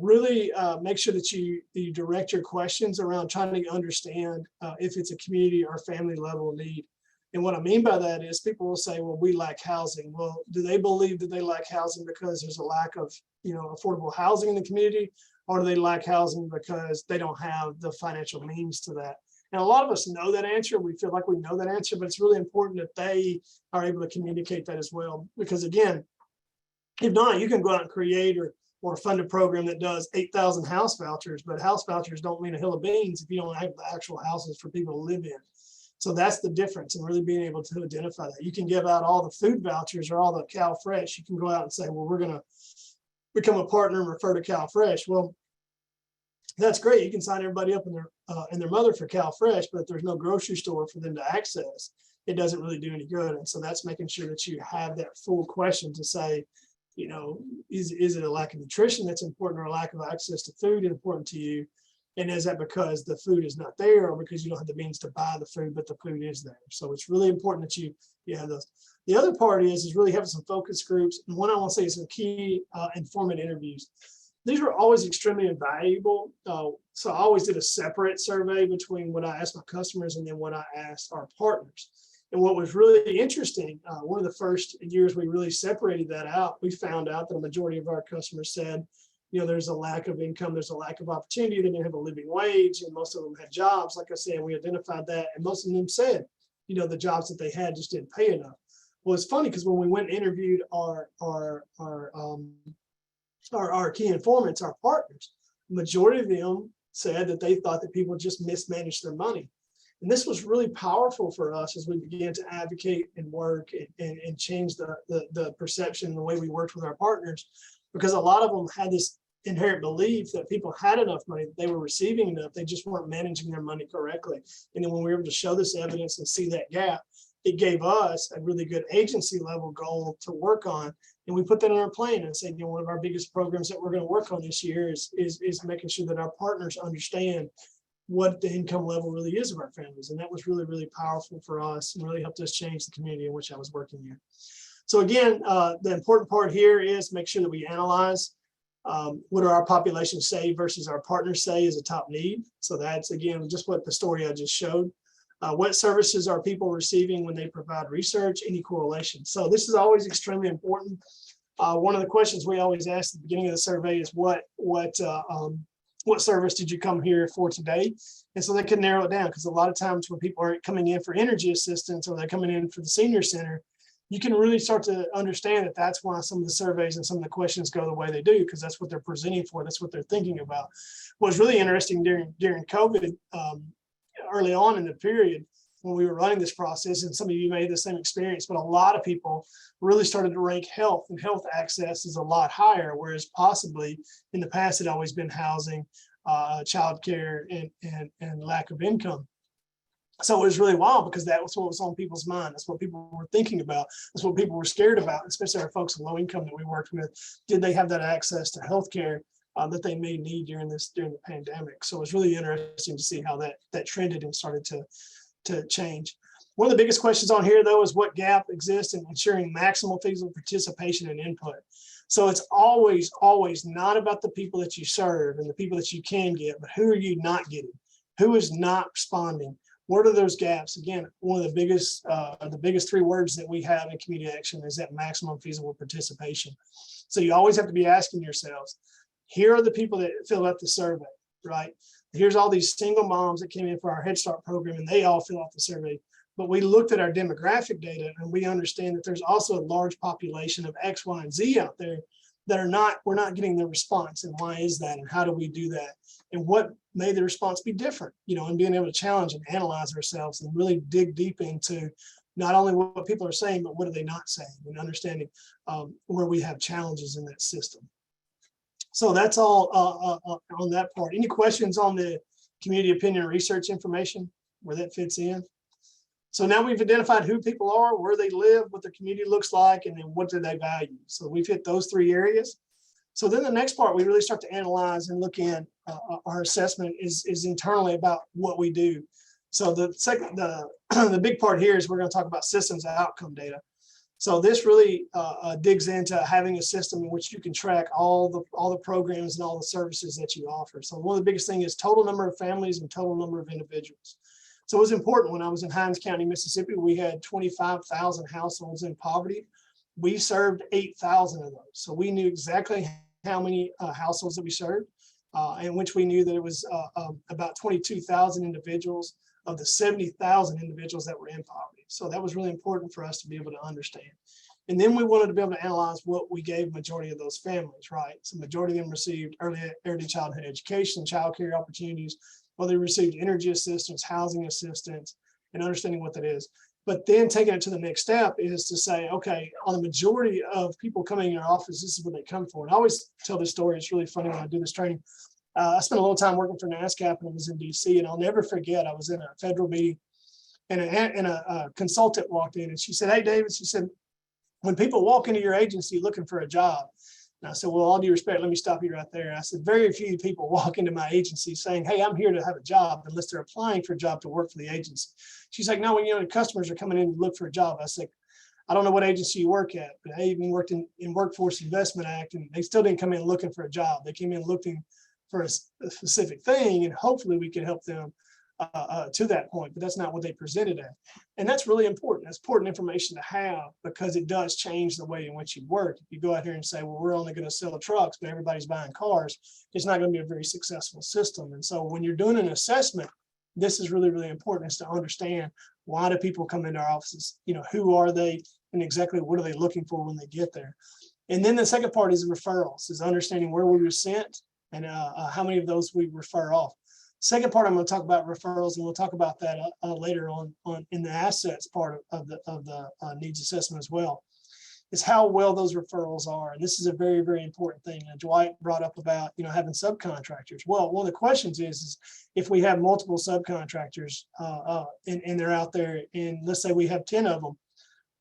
really make sure that you direct your questions around trying to understand if it's a community or family level need. And what I mean by that is people will say, well, we lack housing. Well, do they believe that they lack housing because there's a lack of, affordable housing in the community, or do they lack housing because they don't have the financial means to that? And a lot of us know that answer. We feel like we know that answer, but it's really important that they are able to communicate that as well. Because again, if not, you can go out and create or fund a program that does 8,000 house vouchers, but house vouchers don't mean a hill of beans if you don't have the actual houses for people to live in. So that's the difference in really being able to identify that. You can give out all the food vouchers or all the Cal Fresh. You can go out and say, well, we're going to become a partner and refer to Cal Fresh. Well, that's great. You can sign everybody up and their mother for Cal Fresh, but if there's no grocery store for them to access, it doesn't really do any good. And so that's making sure that you have that full question to say, is it a lack of nutrition that's important, or a lack of access to food important to you? And is that because the food is not there, or because you don't have the means to buy the food, but the food is there? So it's really important that you have those. The other part is really having some focus groups. And one I want to say is some key informant interviews. These were always extremely invaluable. So I always did a separate survey between what I asked my customers and then what I asked our partners. And what was really interesting, one of the first years we really separated that out, we found out that a majority of our customers said, there's a lack of income, there's a lack of opportunity, they didn't have a living wage, and most of them had jobs. Like I said, we identified that, and most of them said, the jobs that they had just didn't pay enough. Well, it's funny because when we went and interviewed our key informants, our partners, the majority of them said that they thought that people just mismanaged their money. And this was really powerful for us as we began to advocate and work and change the perception and the way we worked with our partners, because a lot of them had this inherent belief that people had enough money, that they were receiving enough, they just weren't managing their money correctly. And then when we were able to show this evidence and see that gap, it gave us a really good agency level goal to work on. And we put that on our plan and said, one of our biggest programs that we're going to work on this year is making sure that our partners understand what the income level really is of our families. And that was really, really powerful for us and really helped us change the community in which I was working in. So again, the important part here is make sure that we analyze what do our population say versus our partners say is a top need. So that's, again, just what the story I just showed. What services are people receiving when they provide research, any correlation. So this is always extremely important. One of the questions we always ask at the beginning of the survey is what service did you come here for today? And so they can narrow it down, because a lot of times when people are coming in for energy assistance or they're coming in for the senior center, you can really start to understand that that's why some of the surveys and some of the questions go the way they do, because that's what they're presenting for. That's what they're thinking about. What was really interesting during COVID, early on in the period when we were running this process, and some of you may have the same experience, but a lot of people really started to rank health and health access is a lot higher, whereas possibly in the past it had always been housing, childcare, and lack of income. So it was really wild, because that was what was on people's mind. That's what people were thinking about. That's what people were scared about, especially our folks in low income that we worked with. Did they have that access to healthcare that they may need during the pandemic? So it was really interesting to see how that trended and started to change. One of the biggest questions on here, though, is what gap exists in ensuring maximal feasible participation and input. So it's always, always not about the people that you serve and the people that you can get, but who are you not getting? Who is not responding? What are those gaps? Again, one of the biggest three words that we have in community action is that maximum feasible participation. So you always have to be asking yourselves, here are the people that fill out the survey, right? Here's all these single moms that came in for our Head Start program and they all fill out the survey. But we looked at our demographic data and we understand that there's also a large population of X, Y, and Z out there that we're not getting the response. And why is that? And how do we do that? And what made the response be different, and being able to challenge and analyze ourselves and really dig deep into not only what people are saying, but what are they not saying, and understanding where we have challenges in that system. So that's all on that part. Any questions on the community opinion research information, where that fits in? So now we've identified who people are, where they live, what their community looks like, and then what do they value. So we've hit those three areas. So then the next part, we really start to analyze and look in our assessment is internally about what we do. So the big part here is we're going to talk about systems and outcome data. So this really digs into having a system in which you can track all the programs and all the services that you offer. So one of the biggest things is total number of families and total number of individuals. So it was important when I was in Hinds County, Mississippi, we had 25,000 households in poverty. We served 8,000 of those. So we knew exactly how many households that we served, in which we knew that it was about 22,000 individuals of the 70,000 individuals that were in poverty. So that was really important for us to be able to understand. And then we wanted to be able to analyze what we gave majority of those families, right? So majority of them received early childhood education, child care opportunities, or they received energy assistance, housing assistance, and understanding what that is. But then taking it to the next step is to say, okay, on the majority of people coming in our office, this is what they come for. And I always tell this story. It's really funny when I do this training. I spent a little time working for NASCAP and I was in DC, and I'll never forget, I was in a federal meeting and a consultant walked in and she said, "Hey, David," she said, "when people walk into your agency looking for a job," and I said, "Well, all due respect, let me stop you right there." I said, "Very few people walk into my agency saying, 'Hey, I'm here to have a job,' unless they're applying for a job to work for the agency." She's like, "No, when the customers are coming in to look for a job." I said, "I don't know what agency you work at, but I even worked in Workforce Investment Act, and they still didn't come in looking for a job. They came in looking for a specific thing, and hopefully we could help them to that point, but that's not what they presented at." And that's really important. That's important information to have because it does change the way in which you work. If you go out here and say, "Well, we're only going to sell trucks, but everybody's buying cars," it's not going to be a very successful system. And so when you're doing an assessment, this is really, really important, is to understand, why do people come into our offices? Who are they and exactly what are they looking for when they get there? And then the second part is referrals, is understanding where we were sent and how many of those we refer off. Second part, I'm going to talk about referrals, and we'll talk about that later on in the assets part of the needs assessment as well, is how well those referrals are. And this is a very, very important thing. And Dwight brought up about, having subcontractors. Well, one of the questions is if we have multiple subcontractors and they're out there, and let's say we have 10 of them,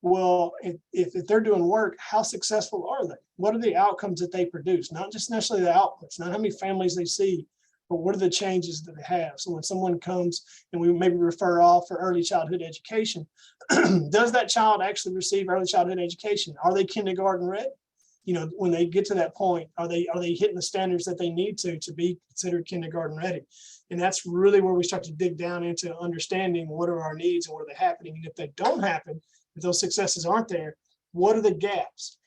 well, if they're doing work, how successful are they? What are the outcomes that they produce? Not just necessarily the outputs, not how many families they see, but what are the changes that they have? So when someone comes and we maybe refer off for early childhood education, does that child actually receive early childhood education? Are they kindergarten ready? When they get to that point, are they hitting the standards that they need to be considered kindergarten ready? And that's really where we start to dig down into understanding what are our needs and what are they happening. And if they don't happen, if those successes aren't there, what are the gaps?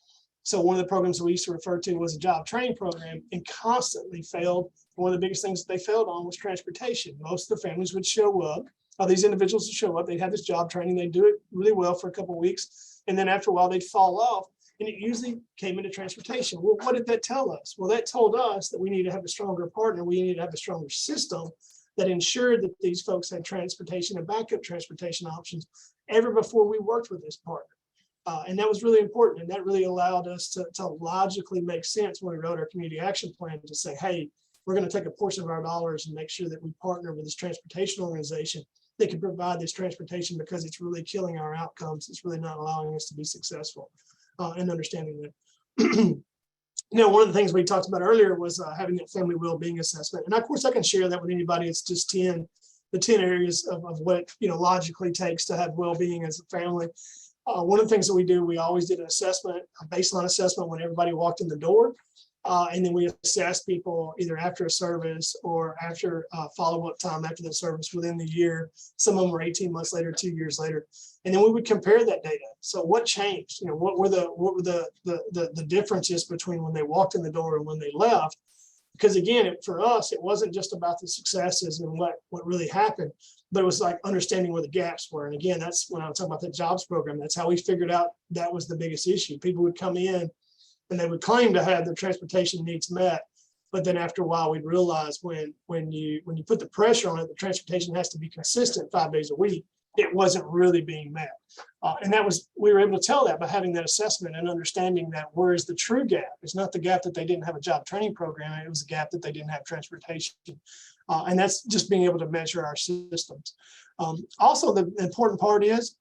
So one of the programs that we used to refer to was a job training program, and constantly failed. One of the biggest things that they failed on was transportation. Most of the families would show up, or these individuals would show up, they'd have this job training, they'd do it really well for a couple of weeks, and then after a while they'd fall off, and it usually came into transportation. Well, what did that tell us? Well, that told us that we need to have a stronger partner, we need to have a stronger system that ensured that these folks had transportation and backup transportation options ever before we worked with this partner. And that was really important. And that really allowed us to logically make sense when we wrote our community action plan to say, hey, we're going to take a portion of our dollars and make sure that we partner with this transportation organization that can provide this transportation, because it's really killing our outcomes. It's really not allowing us to be successful in understanding that. One of the things we talked about earlier was having that family well-being assessment. And of course, I can share that with anybody. It's just the 10 areas of what it logically takes to have well-being as a family. One of the things that we do, we always did an assessment, a baseline assessment when everybody walked in the door. And then we assess people either after a service or after follow-up time after the service within the year. Some of them were 18 months later, 2 years later. And then we would compare that data. So what changed? What were the differences between when they walked in the door and when they left? Because again, for us, it wasn't just about the successes and what really happened, but it was like understanding where the gaps were. And again, that's when I was talking about the jobs program. That's how we figured out that was the biggest issue. People would come in and they would claim to have their transportation needs met. But then after a while, we'd realize when you put the pressure on it, the transportation has to be consistent 5 days a week. It wasn't really being met. And we were able to tell that by having that assessment and understanding that where is the true gap. It's not the gap that they didn't have a job training program. It was the gap that they didn't have transportation. And that's just being able to measure our systems. Also, the important part is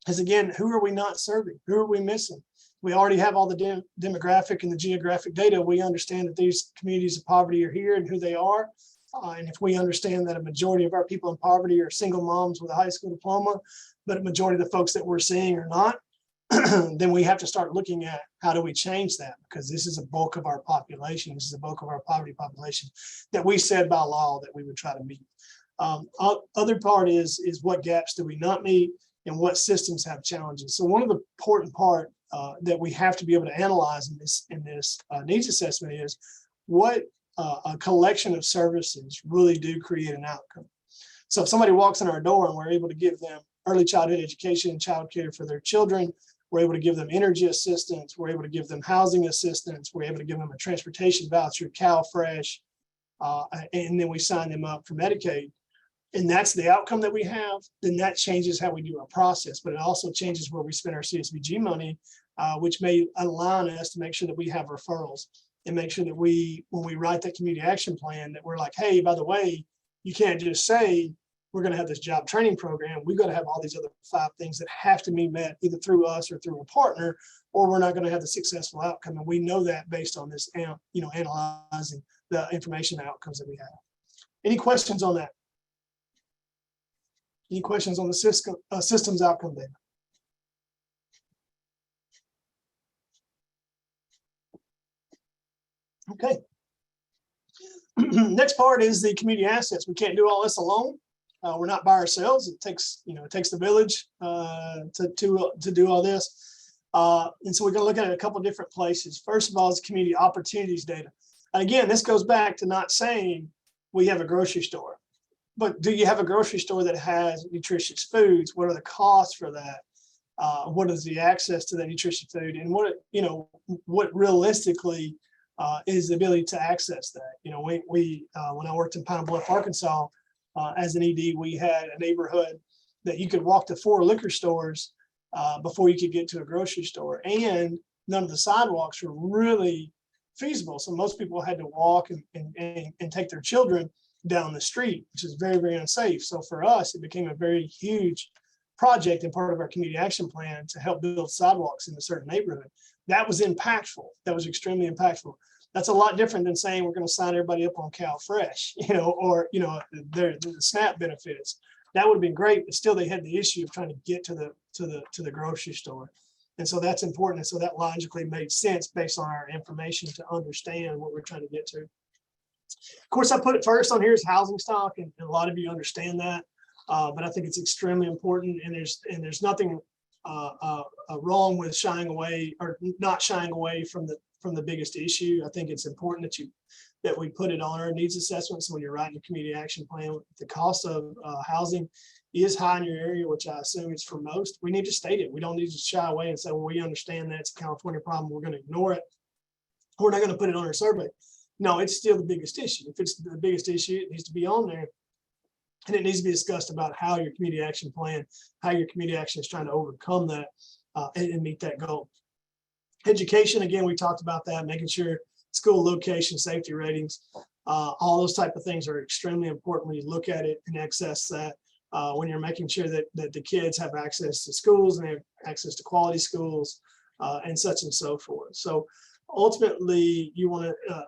again, who are we not serving? Who are we missing? We already have all the demographic and the geographic data. We understand that these communities of poverty are here and who they are. And if we understand that a majority of our people in poverty are single moms with a high school diploma, but a majority of the folks that we're seeing are not, then we have to start looking at how do we change that, because this is a bulk of our population. This is a bulk of our poverty population that we said by law that we would try to meet. Other part is what gaps do we not meet and what systems have challenges. So one of the important part that we have to be able to analyze in this needs assessment is what a collection of services really do create an outcome. So if somebody walks in our door and we're able to give them early childhood education and childcare for their children, we're able to give them energy assistance, we're able to give them housing assistance, we're able to give them a transportation voucher, CalFresh, and then we sign them up for Medicaid, and that's the outcome that we have, then that changes how we do our process. But it also changes where we spend our CSBG money, which may align us to make sure that we have referrals and make sure that when we write that community action plan, that we're like, hey, by the way, you can't just say we're going to have this job training program. We've got to have all these other 5 things that have to be met either through us or through a partner, or we're not going to have the successful outcome. And we know that based on this, analyzing the information outcomes that we have. Any questions on that? Any questions on the systems outcome data? Okay. Next part is the community assets. We can't do all this alone. We're not by ourselves. It takes the village to do all this. And so we're going to look at it a couple of different places. First of all, is community opportunities data. And again, this goes back to not saying we have a grocery store, but do you have a grocery store that has nutritious foods? What are the costs for that? What is the access to that nutritious food? And what realistically is the ability to access that? When I worked in Pine Bluff, Arkansas, as an ED, we had a neighborhood that you could walk to 4 liquor stores before you could get to a grocery store, and none of the sidewalks were really feasible. So most people had to walk and take their children down the street, which is very, very unsafe. So for us, it became a very huge project and part of our community action plan to help build sidewalks in a certain neighborhood. That was impactful. That was extremely impactful. That's a lot different than saying we're going to sign everybody up on CalFresh, or the SNAP benefits. That would have been great, but still they had the issue of trying to get to the grocery store. And so that's important. And so that logically made sense based on our information to understand what we're trying to get to. Of course, I put it first on here is housing stock, and a lot of you understand that, but I think it's extremely important. And there's nothing wrong with shying away or not shying away from the biggest issue. I think it's important that we put it on our needs assessment. So when you're writing a community action plan, the cost of housing is high in your area, which I assume is for most. We need to state it. We don't need to shy away and say, well, we understand that it's a California problem, we're going to ignore it. We're not going to put it on our survey. No, it's still the biggest issue. If it's the biggest issue, it needs to be on there. And it needs to be discussed about how your community action plan, how your community action is trying to overcome that and meet that goal. Education, again, we talked about that, making sure school location, safety ratings, all those type of things are extremely important when you look at it and access that. When you're making sure that the kids have access to schools and they have access to quality schools and such and so forth. So ultimately you want to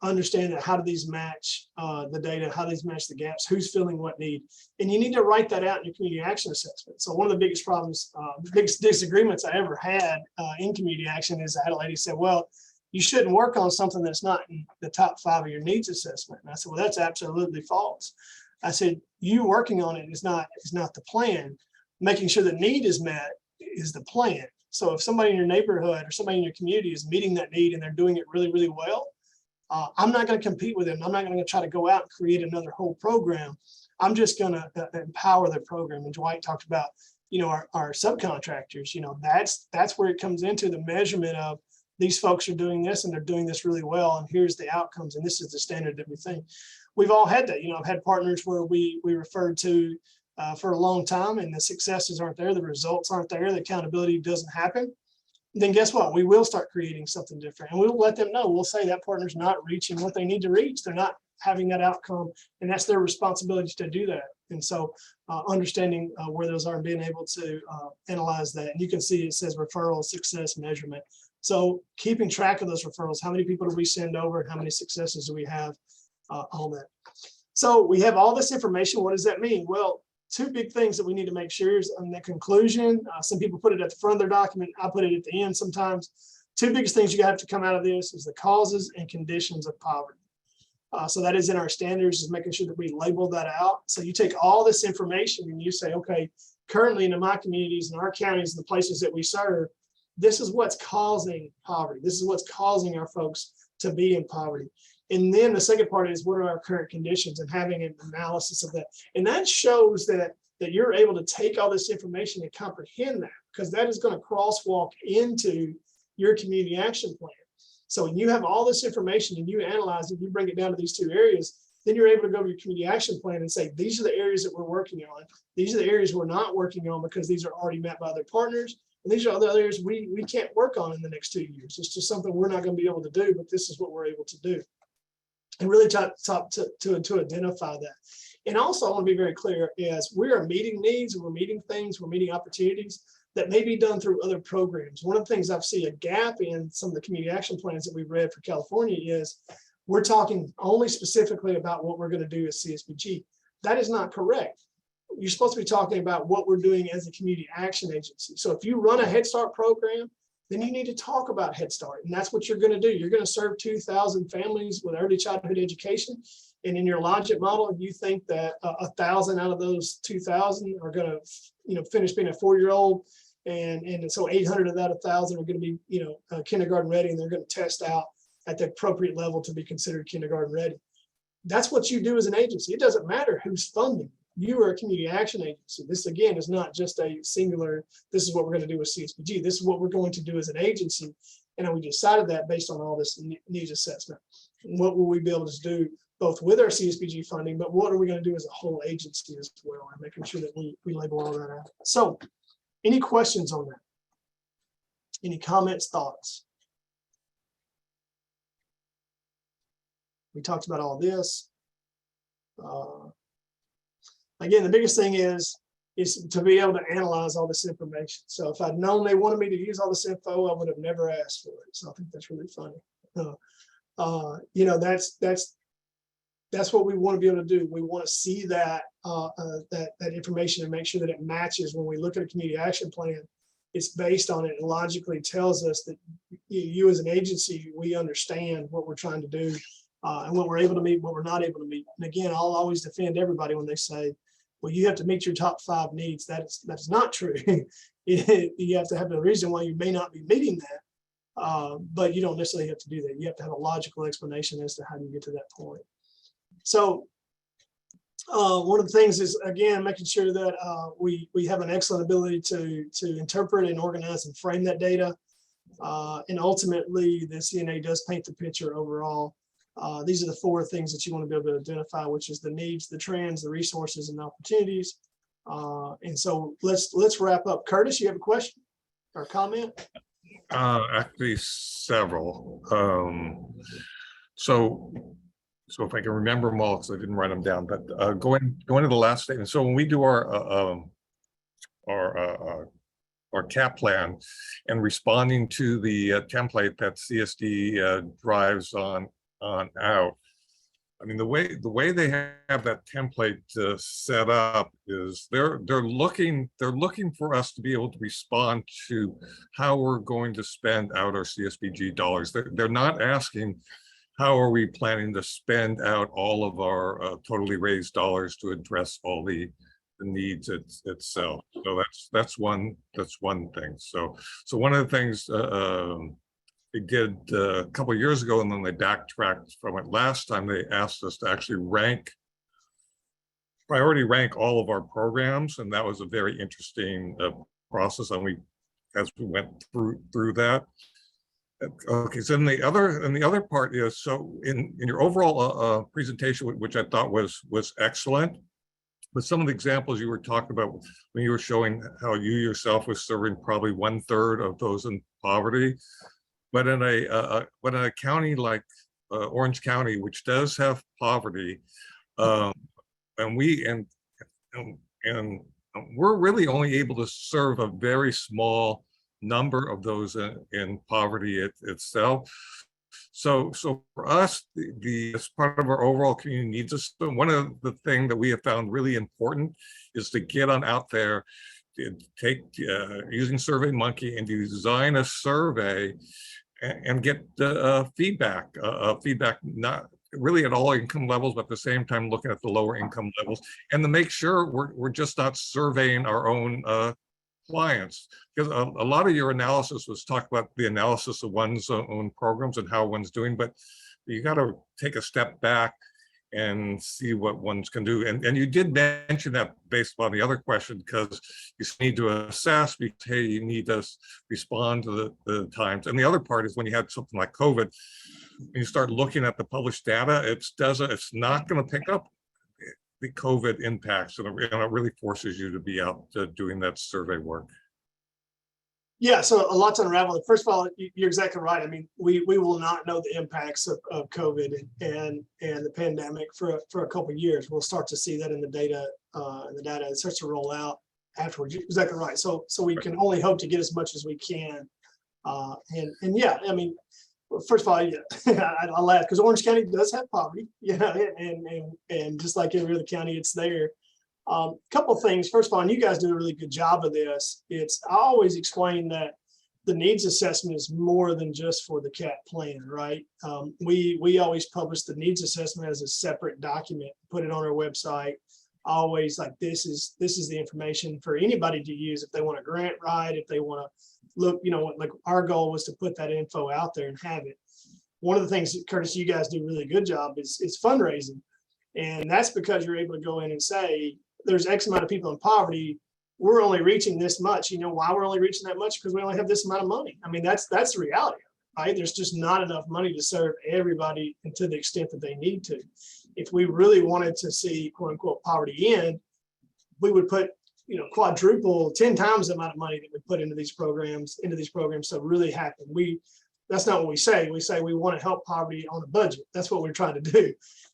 understand that how do these match the data, how do these match the gaps, who's filling what need, and you need to write that out in your community action assessment. So one of the biggest problems, biggest disagreements I ever had in community action is I had a lady say, well, you shouldn't work on something that's not in the top 5 of your needs assessment. And I said, well, that's absolutely false. I said, you working on it is not the plan. Making sure the need is met is the plan. So if somebody in your neighborhood or somebody in your community is meeting that need and they're doing it really, really well, I'm not going to compete with them. I'm not going to try to go out and create another whole program. I'm just going to empower their program. And Dwight talked about, our subcontractors, that's where it comes into the measurement of these folks are doing this and they're doing this really well. And here's the outcomes. And this is the standard that we think. We've all had that. I've had partners where we referred to for a long time and the successes aren't there, the results aren't there, the accountability doesn't happen. Then guess what? We will start creating something different and we'll let them know. We'll say that partner's not reaching what they need to reach. They're not having that outcome and that's their responsibility to do that. And so understanding where those are and being able to analyze that. And you can see it says referral success measurement. So keeping track of those referrals, how many people do we send over and how many successes do we have, all that. So we have all this information. What does that mean? Well, 2 big things that we need to make sure is on the conclusion. Some people put it at the front of their document. I put it at the end sometimes. 2 biggest things you have to come out of this is the causes and conditions of poverty. So that is in our standards, is making sure that we label that out. So you take all this information and you say, okay, currently in my communities and our counties, the places that we serve, this is what's causing poverty. This is what's causing our folks to be in poverty. And then the second part is what are our current conditions and having an analysis of that. And that shows that you're able to take all this information and comprehend that, because that is going to crosswalk into your community action plan. So when you have all this information and you analyze it, you bring it down to these 2 areas, then you're able to go to your community action plan and say, these are the areas that we're working on. These are the areas we're not working on because these are already met by other partners. And these are other areas we can't work on in the next 2 years. It's just something we're not going to be able to do, but this is what we're able to do. And really to identify that. And also I want to be very clear is we are meeting needs, we're meeting things, we're meeting opportunities that may be done through other programs. One of the things I've seen a gap in some of the community action plans that we've read for California is we're talking only specifically about what we're going to do as CSBG. That is not correct. You're supposed to be talking about what we're doing as a community action agency. So if you run a Head Start program, then you need to talk about Head Start. And that's what you're going to do. You're going to serve 2,000 families with early childhood education. And in your logic model, you think that 1,000 out of those 2,000 are going to, finish being a 4-year-old. And so 800 of that 1,000 are going to be, kindergarten ready, and they're going to test out at the appropriate level to be considered kindergarten ready. That's what you do as an agency. It doesn't matter who's funding. You are a community action agency. This, again, is not just a singular, this is what we're going to do with CSBG. This is what we're going to do as an agency. And we decided that based on all this needs assessment. What will we be able to do both with our CSBG funding, but what are we going to do as a whole agency as well, and making sure that we label all that out. So any questions on that? Any comments, thoughts? We talked about all this. Again, the biggest thing is to be able to analyze all this information. So if I'd known they wanted me to use all this info, I would have never asked for it. So I think that's really funny. That's what we want to be able to do. We want to see that that information and make sure that it matches when we look at a community action plan. It's based on it and logically tells us that you as an agency, we understand what we're trying to do and what we're able to meet, what we're not able to meet. And again, I'll always defend everybody when they say, well, you have to meet your top 5 needs. That's not true. You have to have a reason why you may not be meeting that, but you don't necessarily have to do that. You have to have a logical explanation as to how you get to that point. So one of the things is, again, making sure that we have an excellent ability to interpret and organize and frame that data. And ultimately, the CNA does paint the picture overall. These are the 4 things that you want to be able to identify, which is the needs, the trends, the resources, and the opportunities. And so let's wrap up. Curtis, you have a question or a comment? Actually, several. So if I can remember them all, because I didn't write them down, but going to the last statement. So when we do our our CAP plan and responding to the template that CSD drives on out. I mean, the way they have that template set up is they're looking for us to be able to respond to how we're going to spend out our CSBG dollars. They're not asking how are we planning to spend out all of our totally raised dollars to address all the needs itself. So that's one thing. So one of the things they did a couple of years ago, and then they backtracked from it last time. They asked us to actually priority rank all of our programs, and that was a very interesting process. And as we went through that. Okay, so then the other part is, so in your overall presentation, which I thought was excellent, but some of the examples you were talking about when you were showing how you yourself was serving probably 1/3 of those in poverty. But in a county like Orange County, which does have poverty, and we're really only able to serve a very small number of those in poverty itself. So for us, as part of our overall community needs system, one of the things that we have found really important is to get on out there, take using SurveyMonkey and design a survey and get feedback, not really at all income levels, but at the same time looking at the lower income levels, and to make sure we're just not surveying our own clients. Because a lot of your analysis was talk about the analysis of one's own programs and how one's doing, but you got to take a step back and see what ones can do. And you did mention that based on the other question, because you need to assess, because hey, you need to respond to the times. And the other part is when you had something like COVID, when you start looking at the published data, it's not going to pick up the COVID impacts, and it really forces you to be out doing that survey work. Yeah, so a lot to unravel. First of all, you're exactly right. I mean, we will not know the impacts of COVID and the pandemic for a couple of years. We'll start to see that in the data, it starts to roll out afterwards. You're exactly right. So we can only hope to get as much as we can. And yeah, I mean, first of all, yeah, I laugh because Orange County does have poverty, you know, and just like every other county, it's there. Couple of things. First of all, and you guys do a really good job of this. I always explain that the needs assessment is more than just for the CAP plan, right? We always publish the needs assessment as a separate document, put it on our website. Always like this is the information for anybody to use if they want a grant write, if they want to look, you know, like our goal was to put that info out there and have it. One of the things that Curtis, you guys do a really good job is fundraising. And that's because you're able to go in and say, there's X amount of people in poverty. We're only reaching this much. You know why we're only reaching that much? Because we only have this amount of money. I mean, that's the reality, right? There's just not enough money to serve everybody and to the extent that they need to. If we really wanted to see quote unquote poverty end, we would put, you know, quadruple, 10 times the amount of money that we put into these programs to really happen. That's not what we say. We say we want to help poverty on a budget. That's what we're trying to do.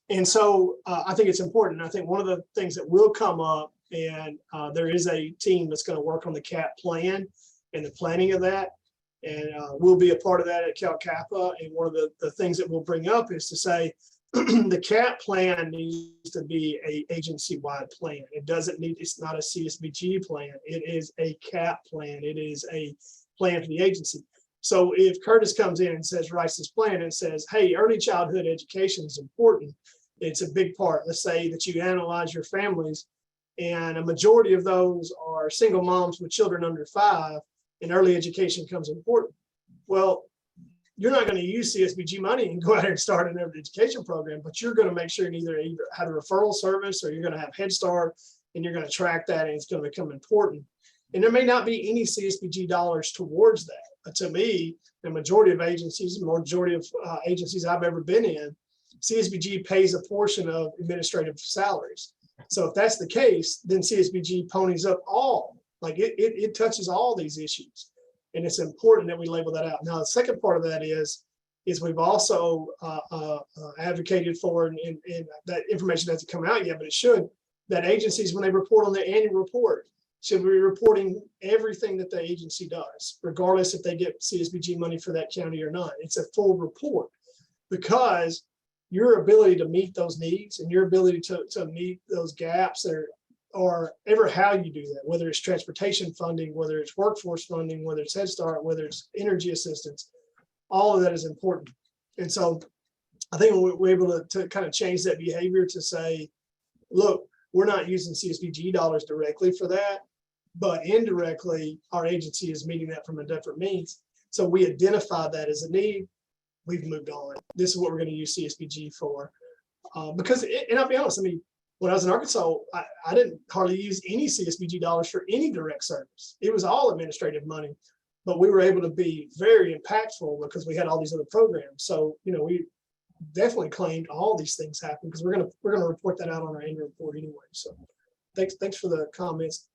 And so I think it's important. I think one of the things that will come up, and there is a team that's going to work on the CAP plan and the planning of that. And we'll be a part of that at Cal Kappa. And one of the things that we'll bring up is to say, the CAP plan needs to be a agency-wide plan. It's not a CSBG plan. It is a CAP plan. It is a plan for the agency. So if Curtis comes in and writes this plan and says, hey, early childhood education is important. It's a big part. Let's say that you analyze your families and a majority of those are single moms with children under 5 and early education becomes important. Well, you're not going to use CSBG money and go out and start an early education program, but you're going to make sure you either have a referral service or you're going to have Head Start and you're going to track that and it's going to become important. And there may not be any CSBG dollars towards that. But to me, the majority of agencies I've ever been in, CSBG pays a portion of administrative salaries. So if that's the case, then CSBG ponies up it touches all these issues. And it's important that we label that out. Now, the second part of that is we've also advocated for, and that information hasn't come out yet, but it should, that agencies, when they report on their annual report, should be reporting everything that the agency does, regardless if they get CSBG money for that county or not. It's a full report, because your ability to meet those needs and your ability to meet those gaps or ever how you do that, whether it's transportation funding, whether it's workforce funding, whether it's Head Start, whether it's energy assistance, all of that is important. And so I think we're able to kind of change that behavior to say, look, we're not using CSBG dollars directly for that, but indirectly our agency is meeting that from a different means. So we identify that as a need. We've moved on. This is what we're going to use CSBG for. Because, and I'll be honest, I mean, when I was in Arkansas, I didn't hardly use any CSBG dollars for any direct service. It was all administrative money, but we were able to be very impactful because we had all these other programs. So, you know, we definitely claimed all these things happen, because we're gonna report that out on our annual report anyway. So thanks for the comments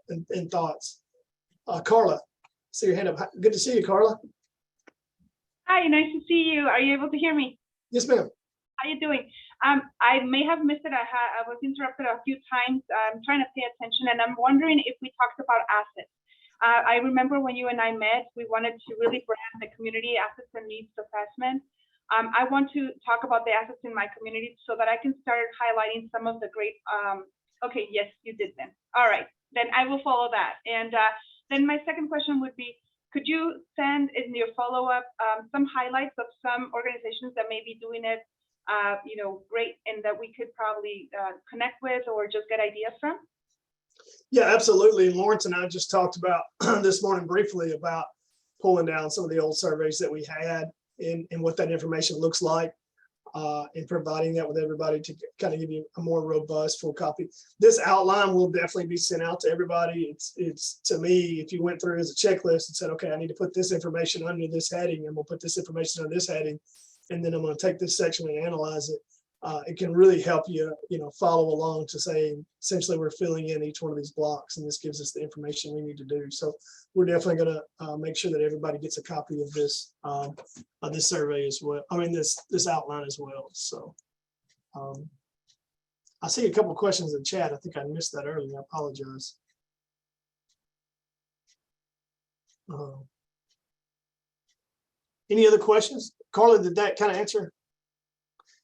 and thoughts. Carla, see your hand up. Good to see you, Carla. Hi, nice to see you. Are you able to hear me? Yes, ma'am. How you doing? I may have missed it. I was interrupted a few times. I'm trying to pay attention, and I'm wondering if we talked about assets. I remember when you and I met, we wanted to really brand the community assets and needs assessment. I want to talk about the assets in my community so that I can start highlighting some of the great, okay, yes, you did then. All right, then I will follow that. And then my second question would be, could you send in your follow-up some highlights of some organizations that may be doing it, you know, great, and that we could probably connect with or just get ideas from? Yeah, absolutely. And Lawrence and I just talked about this morning briefly about pulling down some of the old surveys that we had and what that information looks like, and providing that with everybody to kind of give you a more robust full copy. This outline will definitely be sent out to everybody. It's to me, if you went through as a checklist and said, okay, I need to put this information under this heading, and we'll put this information on this heading, and then I'm going to take this section and analyze it. It can really help you, you know, follow along to say, essentially, we're filling in each one of these blocks, and this gives us the information we need to do. So we're definitely going to make sure that everybody gets a copy of this survey as well. I mean, this outline as well. So I see a couple of questions in chat. I think I missed that earlier. I apologize. Any other questions? Carla, did that kind of answer?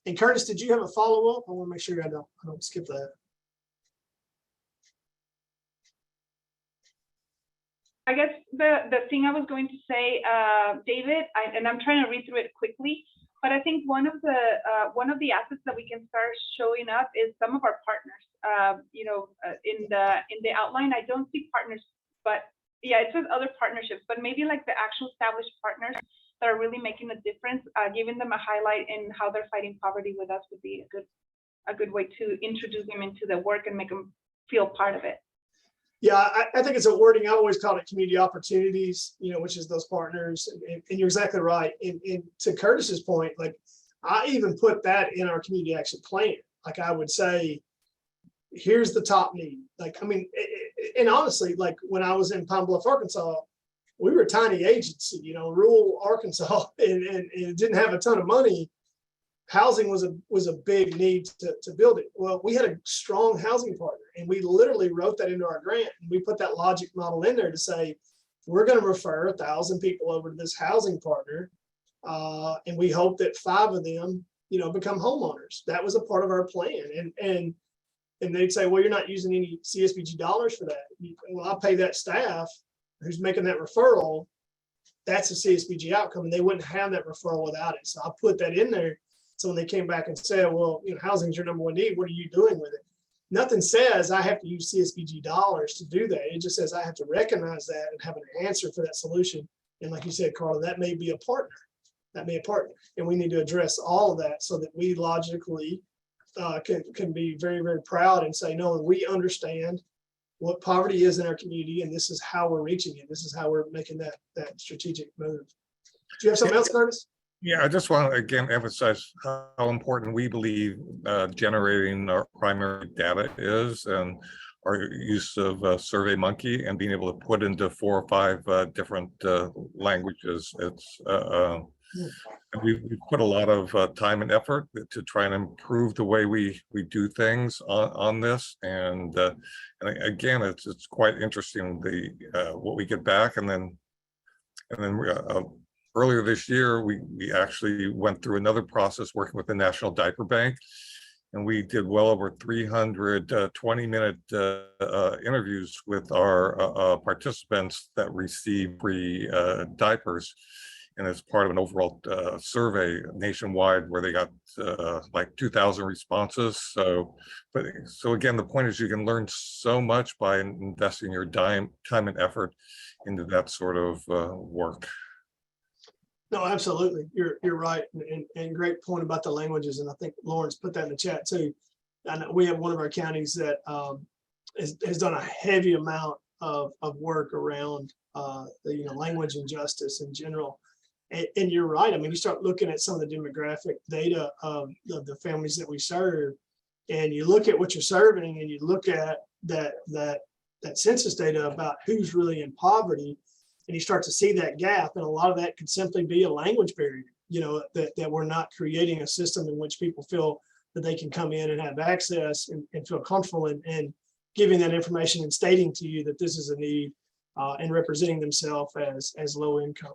And Curtis, did you have a follow-up? I want to make sure I don't skip that. I guess the thing I was going to say, David, and I'm trying to read through it quickly, but I think one of the assets that we can start showing up is some of our partners. You know, in the outline, I don't see partners, but yeah, it says other partnerships, but maybe like the actual established partners that are really making a difference, giving them a highlight in how they're fighting poverty with us would be a good way to introduce them into the work and make them feel part of it. Yeah, I think it's a wording. I always call it community opportunities, you know, which is those partners. And you're exactly right. And to Curtis's point, like I even put that in our community action plan. Like I would say, here's the top need. Like, I mean, and honestly, like when I was in Pine Bluff, Arkansas, we were a tiny agency, you know, rural Arkansas, and it didn't have a ton of money. Housing was a big need to build it. Well, we had a strong housing partner, and we literally wrote that into our grant. And we put that logic model in there to say, we're going to refer 1,000 people over to this housing partner. And we hope that 5 of them, you know, become homeowners. That was a part of our plan. And they'd say, well, you're not using any CSBG dollars for that. Well, I'll pay that staff who's making that referral. That's a CSBG outcome, and they wouldn't have that referral without it. So I put that in there. So when they came back and said, well, you know, housing is your number one need, what are you doing with it? Nothing says I have to use CSBG dollars to do that. It just says I have to recognize that and have an answer for that solution. And like you said, Carla, that may be a partner. That may be a partner. And we need to address all of that so that we logically can be very, very proud and say, no, we understand what poverty is in our community, and this is how we're reaching it. This is how we're making that strategic move. Do you have something else, Curtis? Yeah, I just want to again emphasize how important we believe generating our primary data is, and our use of SurveyMonkey and being able to put into 4 or 5 different languages. It's And we've put a lot of time and effort to try and improve the way we do things on this. And again, it's quite interesting what we get back. And then earlier this year, we actually went through another process working with the National Diaper Bank. And we did well over 300 20-minute interviews with our participants that received free diapers. And as part of an overall survey nationwide where they got like 2,000 responses. So again, the point is you can learn so much by investing your time and effort into that sort of work. No, absolutely. You're right. And great point about the languages. And I think Lawrence put that in the chat too. I know we have one of our counties that has done a heavy amount of work around language and justice in general. And you're right. I mean, you start looking at some of the demographic data of the families that we serve, and you look at what you're serving, and you look at that census data about who's really in poverty, and you start to see that gap. And a lot of that could simply be a language barrier, that we're not creating a system in which people feel that they can come in and have access and feel comfortable and giving that information and stating to you that this is a need. And representing themselves as low income.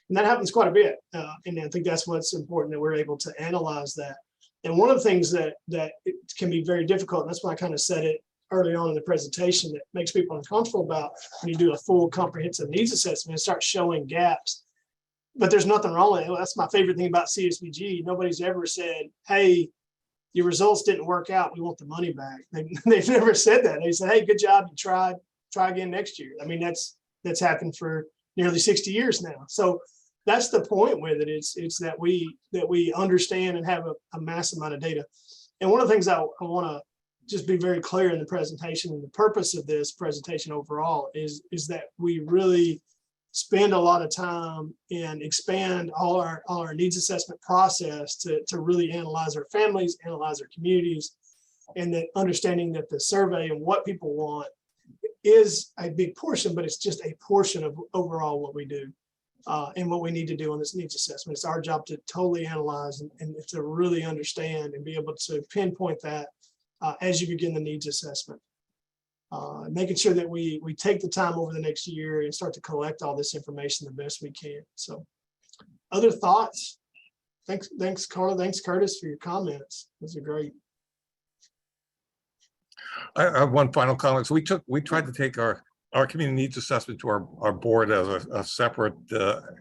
And that happens quite a bit. And I think that's what's important, that we're able to analyze that. And one of the things that it can be very difficult, and that's why I kind of said it early on in the presentation, that makes people uncomfortable about when you do a full comprehensive needs assessment and start showing gaps. But there's nothing wrong with it. That's my favorite thing about CSBG. Nobody's ever said, hey, your results didn't work out, we want the money back. They've never said that. They said, hey, good job, you tried. Try again next year. I mean, that's happened for nearly 60 years now. So that's the point with it. It's that we understand and have a massive amount of data. And one of the things I want to just be very clear in the presentation, and the purpose of this presentation overall is that we really spend a lot of time and expand all our needs assessment process to really analyze our families, analyze our communities, and that understanding that the survey and what people want is a big portion, but it's just a portion of overall what we do and what we need to do on this needs assessment. It's our job to totally analyze and to really understand and be able to pinpoint that as you begin the needs assessment. Making sure that we take the time over the next year and start to collect all this information the best we can. So other thoughts? Thanks, Carla. Thanks, Curtis, for your comments. Those are great. I have one final comment. So we tried to take our community needs assessment to our board as a separate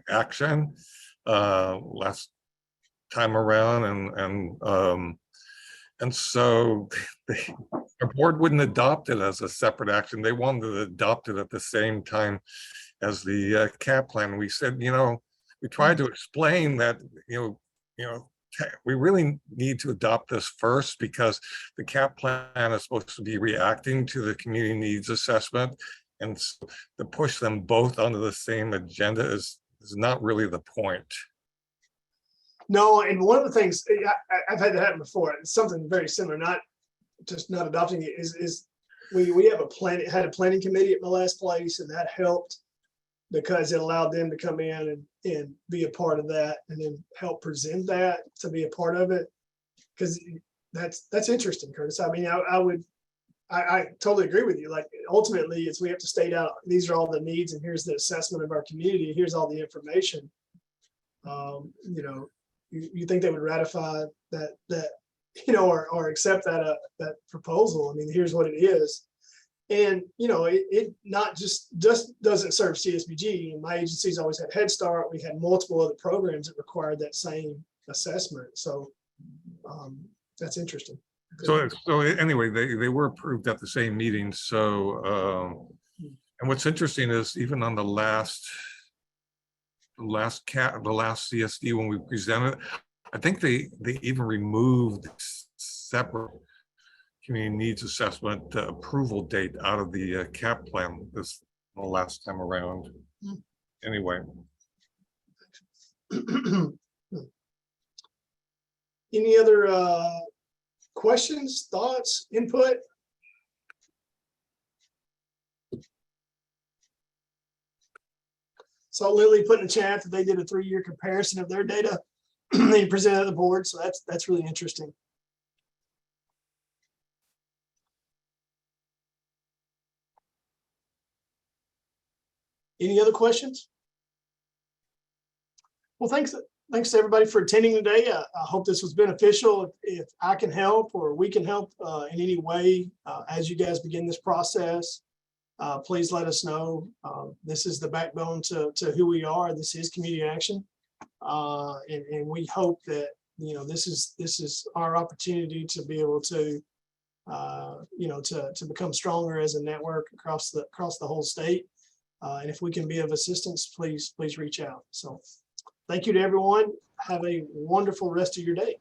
action last time around, and so our board wouldn't adopt it as a separate action. They wanted to adopt it at the same time as the CAP plan. We said, we tried to explain that, we really need to adopt this first because the CAP plan is supposed to be reacting to the community needs assessment. And so to push them both onto the same agenda is not really the point. No, and one of the things I've had that happen before, it's something very similar, not adopting it, is we have had a planning committee at my last place, and that helped because it allowed them to come in and be a part of that and then help present that to be a part of it. Because that's interesting, Curtis. I mean, I totally agree with you. Like, ultimately, it's we have to state out, these are all the needs, and here's the assessment of our community. Here's all the information. You think they would ratify that or accept that proposal? I mean, here's what it is. And, it not just doesn't serve CSBG. And my agency's always had Head Start. We had multiple other programs that required that same assessment. So that's interesting. So anyway, they were approved at the same meeting. So, and what's interesting is even on the last CSD when we presented, I think they even removed separate community needs assessment approval date out of the CAP plan this last time around. Anyway. Any other questions, thoughts, input? Saw Lily put in the chat that they did a 3-year comparison of their data they presented to the board. So that's really interesting. Any other questions? Well, thanks to everybody for attending today. I hope this was beneficial. If I can help or we can help in any way as you guys begin this process, please let us know. This is the backbone to who we are. This is community action. And we hope that, this is our opportunity to be able to, to become stronger as a network across the whole state. And if we can be of assistance, please reach out. So thank you to everyone. Have a wonderful rest of your day.